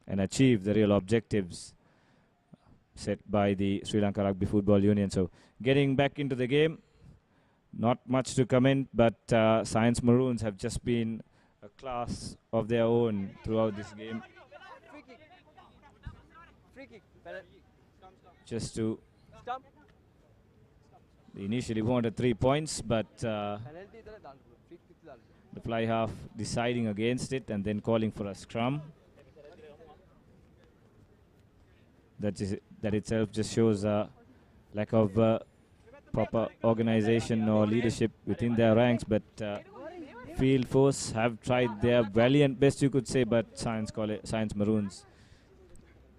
and achieve the real objectives set by the Sri Lanka Rugby Football Union. So getting back into the game, not much to comment, but Science Maroons have just been a class of their own throughout this game. Free kick. Just to, Stump. they initially wanted 3 points, but Penalty free kick. the fly half deciding against it and then calling for a scrum. That itself just shows a lack of proper organization or leadership within their ranks, but Field Force have tried their valiant best, you could say, but Science Maroons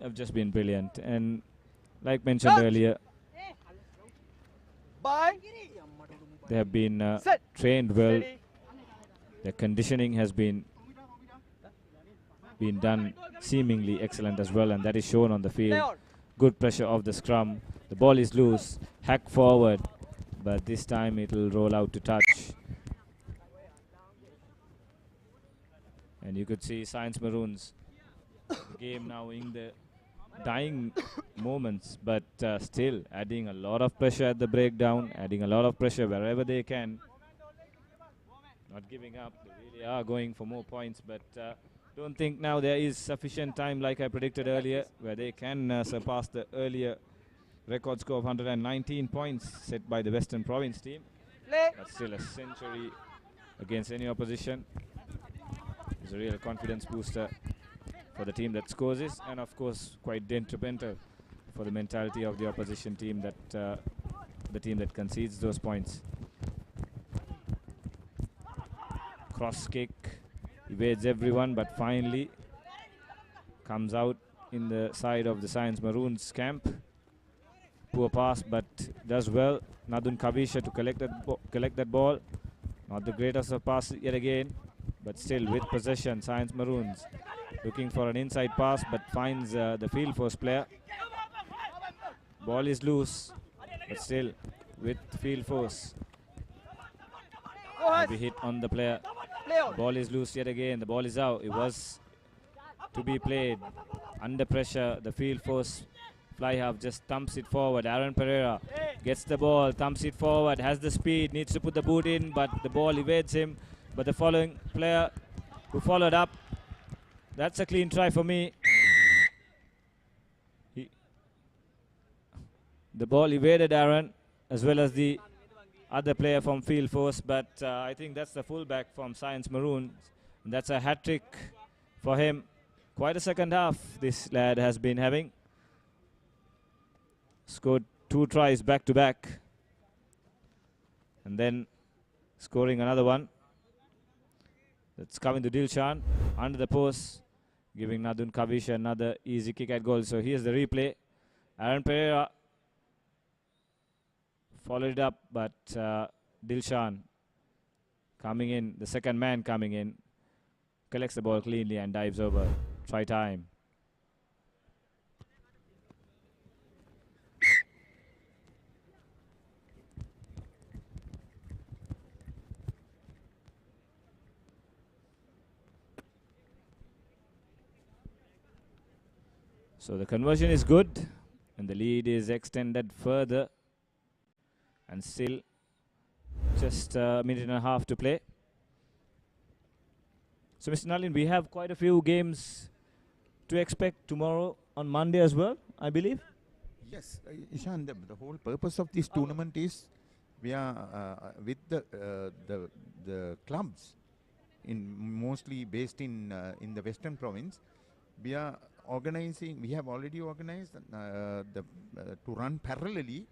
have just been brilliant. And like mentioned earlier, they have been trained well. Their conditioning has been done seemingly excellent as well, and that is shown on the field. Good pressure of the scrum. The ball is loose, hack forward, but this time it will roll out to touch. And you could see Science Maroons, the game now in the dying moments, but still adding a lot of pressure at the breakdown, adding a lot of pressure wherever they can. Not giving up, they really are going for more points, but don't think now there is sufficient time, like I predicted earlier, where they can surpass the earlier record score of 119 points set by the Western Province team. But still a century against any opposition is a real confidence booster for the team that scores this, and of course quite detrimental for the mentality of the opposition team, that the team that concedes those points. Cross kick, evades everyone, but finally comes out in the side of the Science Maroons camp. Poor pass, but does well. Nadun Kavisha to collect that ball. Not the greatest of passes yet again, but still with possession. Science Maroons looking for an inside pass, but finds the Field Force player. Ball is loose, but still with Field Force. Maybe hit on the player. Ball is loose yet again. The ball is out. It was to be played under pressure. The Field Force fly half just thumps it forward. Aaron Pereira gets the ball, thumps it forward, has the speed, needs to put the boot in, but the ball evades him. But the following player who followed up, that's a clean try for me. The ball evaded Aaron as well as the other player from Field Force, but I think that's the fullback from Science Maroons. And that's a hat-trick for him. Quite a second half this lad has been having. Scored 2 tries back-to-back. And then scoring another one. That's coming to Dilshan under the post, giving Nadun Kavisha another easy kick at goal. So here's the replay. Aaron Pereira followed it up, but Dilshan coming in, the second man coming in, collects the ball cleanly and dives over. Try time. So the conversion is good, and the lead is extended further, and still just a minute and a half to play. So Mr. Nalin, we have quite a few games to expect tomorrow on Monday as well, I believe. Yes, Ishan, the whole purpose of this tournament is we are with the clubs in mostly based in the Western Province. We are organizing. We have already organized to run parallelly.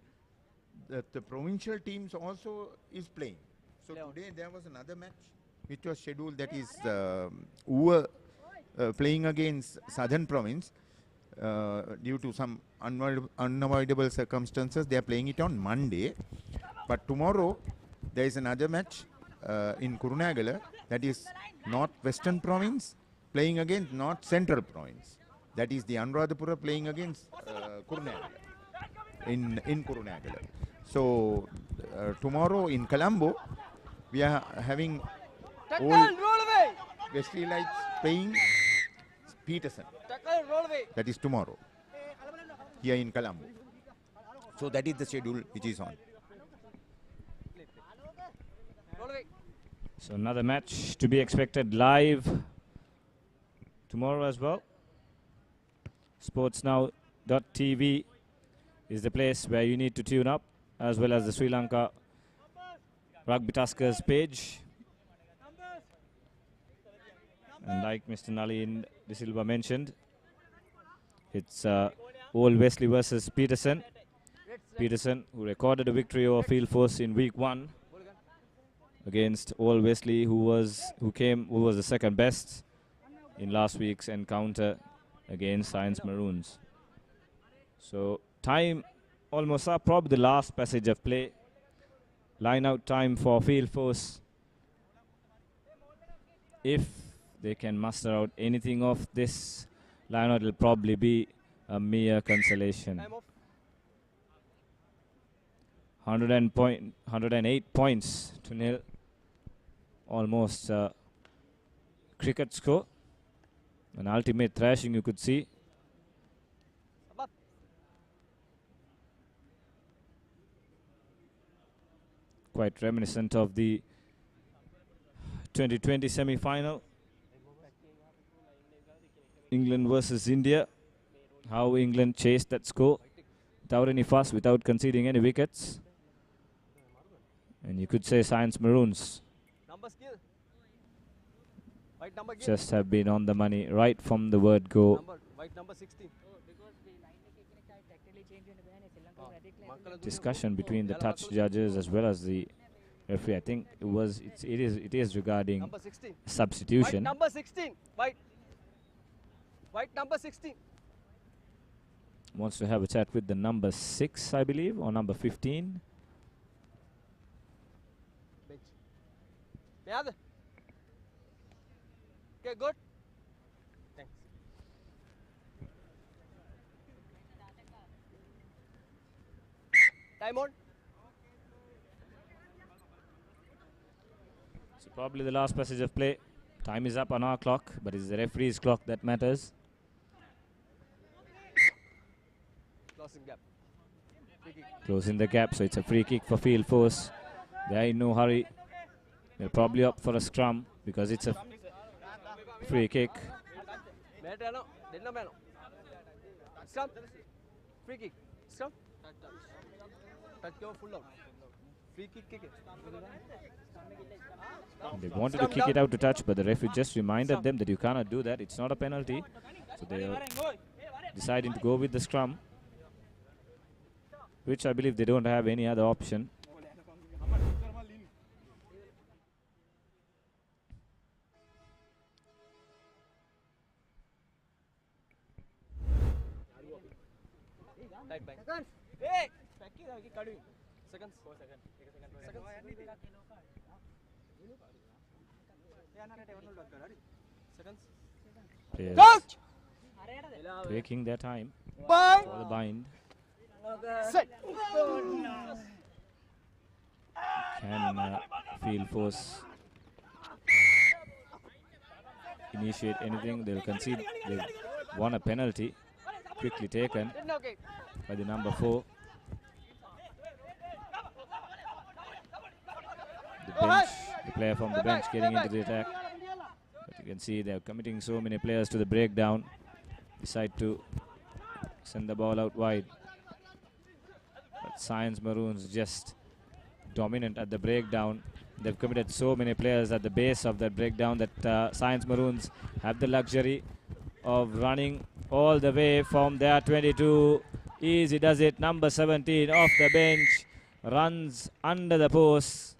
The provincial teams also is playing. So today there was another match which was scheduled. That is Uva playing against Southern Province. Due to some unavoidable circumstances, they are playing it on Monday. But tomorrow, there is another match in Kurunagala, that is North Western Province playing against North Central Province. That is the Anuradhapura playing against Kurunagala in Kurunagala. So tomorrow in Colombo, we are having all Wesley Lights playing Peterson. That is tomorrow here in Colombo. So that is the schedule which is on. So another match to be expected live tomorrow as well. Sportsnow.tv is the place where you need to tune up, as well as the Sri Lanka Rugby Tuskers page. And like Mr. Nalin De Silva mentioned, it's Old Wesley versus Peterson. Peterson, who recorded a victory over Field Force in week 1 against Old Wesley, who was the second best in last week's encounter against Science Maroons. So time almost up, probably the last passage of play. Line out time for Field Force. If they can muster out anything of this line out, it'll probably be a mere consolation. 108 points to nil. Almost cricket score. An ultimate thrashing, you could see. Quite reminiscent of the 2020 semi-final. England versus India. How England chased that score without any fuss, without conceding any wickets. And you could say Science Maroons just have been on the money right from the word go. Discussion between the touch judges as well as the referee. I think it is regarding substitution. Number 16. White number 16. Wants to have a chat with the number 6, I believe, or number 15. Bench. Okay, good. Thanks. Time on. So probably the last passage of play. Time is up on our clock, but it's the referee's clock that matters. Closing gap. Closing the gap, so it's a free kick for Field Force. They're in no hurry. They're probably up for a scrum because it's a free kick. Scrum. Free kick. Scrum. Touch go full out. Free kick, kick it. They wanted to kick it out to touch, but the referee just reminded them that you cannot do that. It's not a penalty. So they are deciding to go with the scrum, which I believe they don't have any other option. Right back. Hey! Seconds. 4 seconds. Seconds. Players Coach! taking their time Bind! for the bind. Set! Can Field Force initiate anything? They'll concede. They've won a penalty. quickly taken Okay. by the number 4. The bench, the player from the bench getting into the attack. But you can see they're committing so many players to the breakdown. Decide to send the ball out wide. But Science Maroons just dominant at the breakdown. They've committed so many players at the base of that breakdown that Science Maroons have the luxury of running all the way from their 22. Easy does it. Number 17 off the bench. Runs under the post.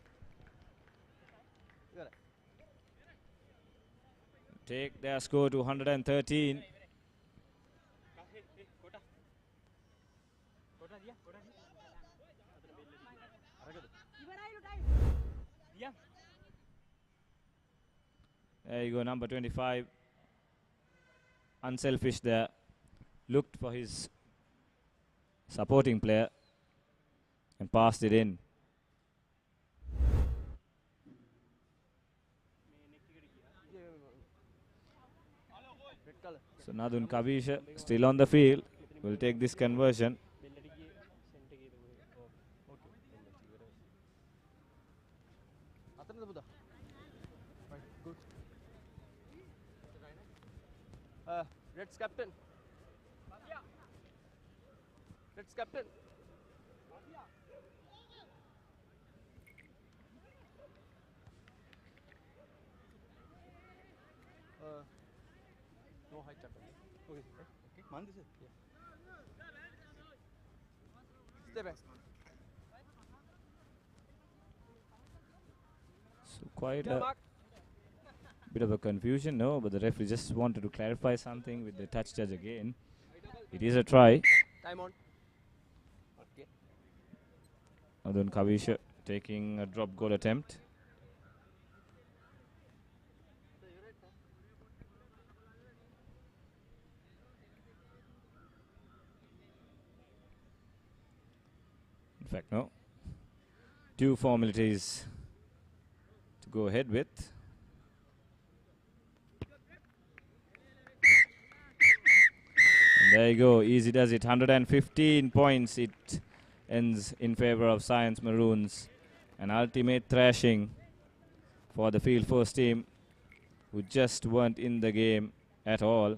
Take their score to 113. There you go, number 25. Unselfish there. Looked for his supporting player and passed it in. So Nadun Kavisha still on the field. Will take this conversion. Red's captain. Red's captain. No high captain. Okay. Okay. Man this is. Yeah. Stay back. So quite a bit of a confusion, no, but the referee just wanted to clarify something with the touch judge again. It is a try. Time on. Okay. Nadun Kavisha taking a drop goal attempt. In fact, no. 2 formalities to go ahead with. And there you go, easy does it. 115 points. It ends in favor of Science Maroons. An ultimate thrashing for the Field Force team, who just weren't in the game at all.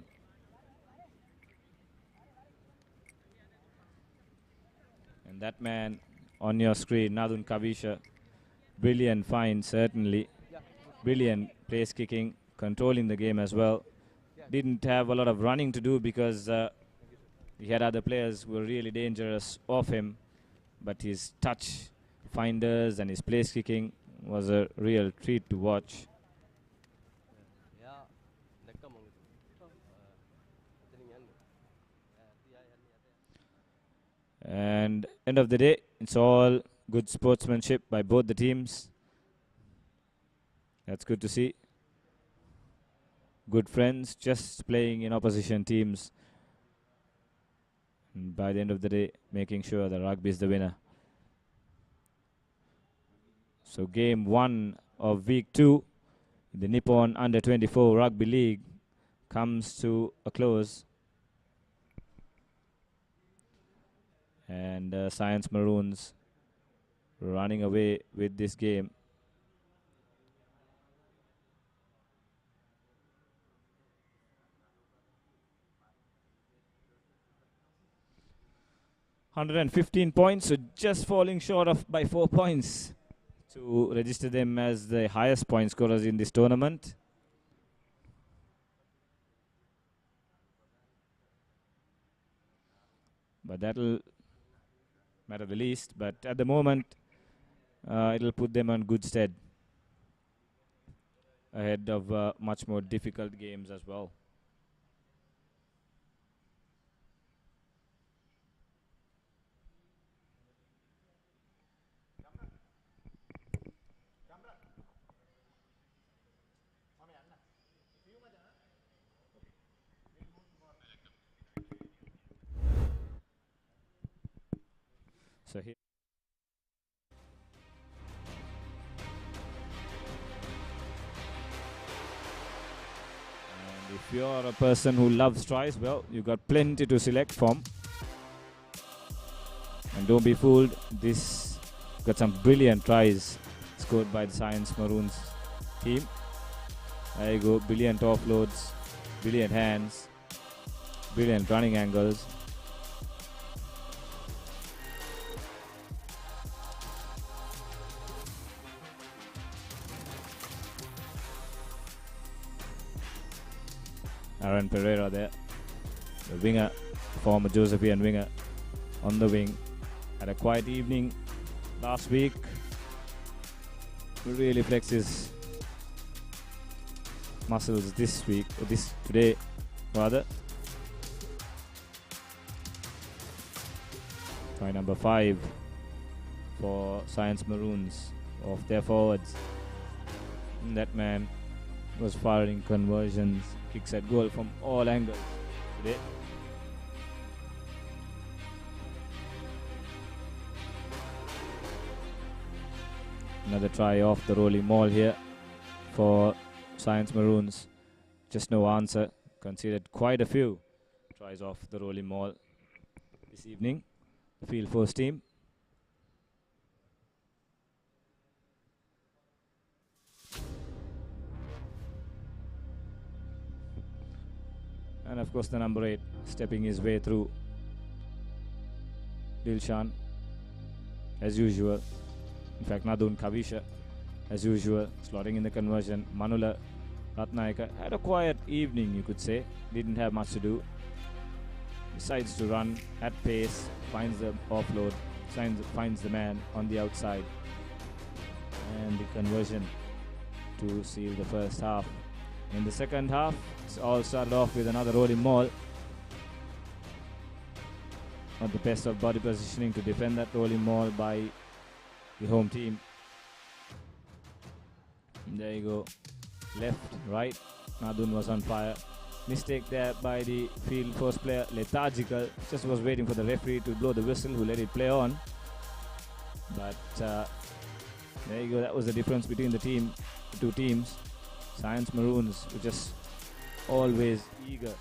And that man on your screen, Nadun Kavisha, brilliant find certainly. Brilliant place kicking, controlling the game as well. Didn't have a lot of running to do because he had other players who were really dangerous off him. But his touch finders and his place kicking was a real treat to watch. And end of the day, it's all good sportsmanship by both the teams. That's good to see. Good friends, just playing in opposition teams. And by the end of the day, making sure the rugby is the winner. So game 1 of week 2 in the Nippon Under-24 Rugby League comes to a close. And Science Maroons running away with this game. $115 points, so just falling short of by 4 points to register them as the highest point scorers in this tournament. But that'll matter the least. But at the moment, it'll put them on good stead ahead of much more difficult games as well. So here, and if If you're a person who loves tries, well, you've got plenty to select from. And don't be fooled, this got some brilliant tries scored by the Science Maroons team. There you go, brilliant offloads, brilliant hands, brilliant running angles. Aaron Pereira there, the winger, former Josephian winger on the wing. Had a quiet evening last week. Really flex his muscles this week, or today rather. Try number 5 for Science Maroons of their forwards. And that man was firing conversions, kicks at goal from all angles today. Another try off the rolling maul here for Science Maroons. Just no answer. Conceded quite a few tries off the rolling maul this evening. Field force team. And of course the number 8 stepping his way through. Dilshan as usual. In fact, Nadun Kavisha, as usual, slotting in the conversion. Manula Ratnayaka had a quiet evening, you could say. Didn't have much to do. Decides to run at pace, finds the offload, finds the man on the outside. And the conversion to seal the first half. In the second half, it's all started off with another rolling maul. Not the best of body positioning to defend that rolling maul by the home team. And there you go. Left, right. Nadun was on fire. Mistake there by the field force player. Lethargical. Just was waiting for the referee to blow the whistle, who let it play on. But there you go. That was the difference between the two teams. Science Maroons were just always eager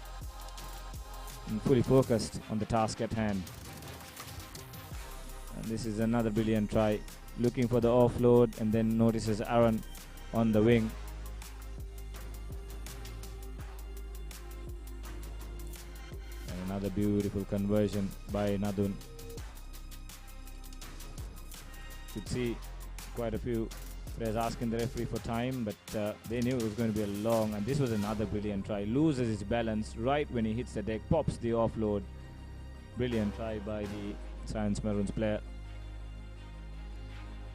and fully focused on the task at hand. And this is another brilliant try. Looking for the offload and then notices Aaron on the wing. And another beautiful conversion by Nadun. Could see quite a few players asking the referee for time, but they knew it was going to be a long, and this was another brilliant try. Loses his balance right when he hits the deck, pops the offload. Brilliant try by the Science Maroons player.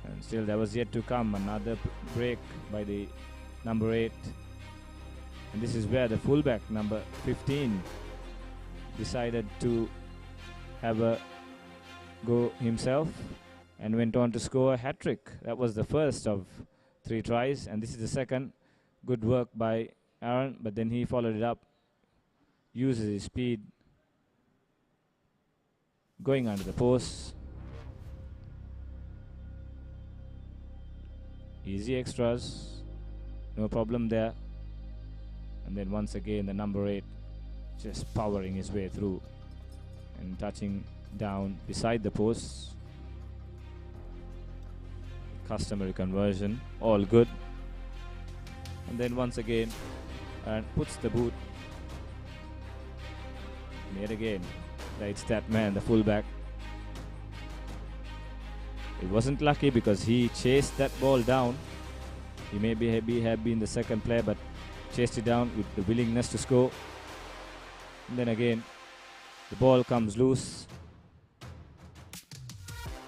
And still there was yet to come another break by the number 8. And this is where the fullback, number 15, decided to have a go himself and went on to score a hat-trick. That was the first of 3 tries, and this is the second. Good work by Aaron, but then he followed it up, uses his speed, going under the post. Easy extras, no problem there. And then once again the number 8 just powering his way through and touching down beside the post. Customary conversion, all good. And then once again and puts the boot. And yet again, it's that man, the fullback. It wasn't lucky because he chased that ball down. He may have been the second player, but chased it down with the willingness to score. And then again, the ball comes loose.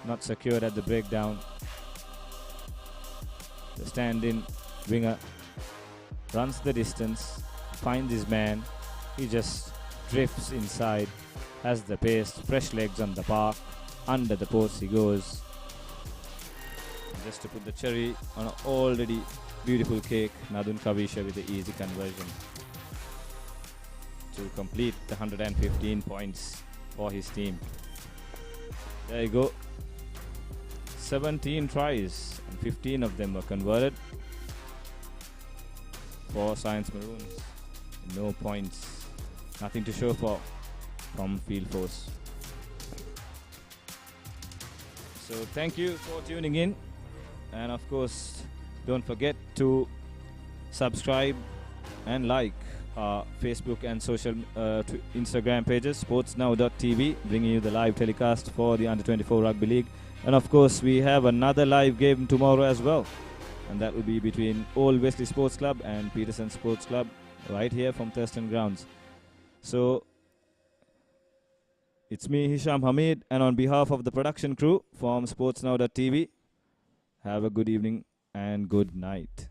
Not secured at the breakdown. The stand-in winger runs the distance, finds his man. He just drifts inside, has the pace, fresh legs on the park. Under the post he goes. Just to put the cherry on an already beautiful cake, Nadun Kavisha with the easy conversion to complete the 115 points for his team. There you go. 17 tries and 15 of them were converted for Science Maroons. No points. Nothing to show for from field force. So thank you for tuning in. And of course, don't forget to subscribe and like our Facebook and social Instagram pages, sportsnow.tv, bringing you the live telecast for the Under-24 Rugby League. And of course, we have another live game tomorrow as well. And that will be between Old Wesley Sports Club and Peterson Sports Club, right here from Thurston Grounds. So, it's me, Hisham Hamid, and on behalf of the production crew from sportsnow.tv, have a good evening and good night.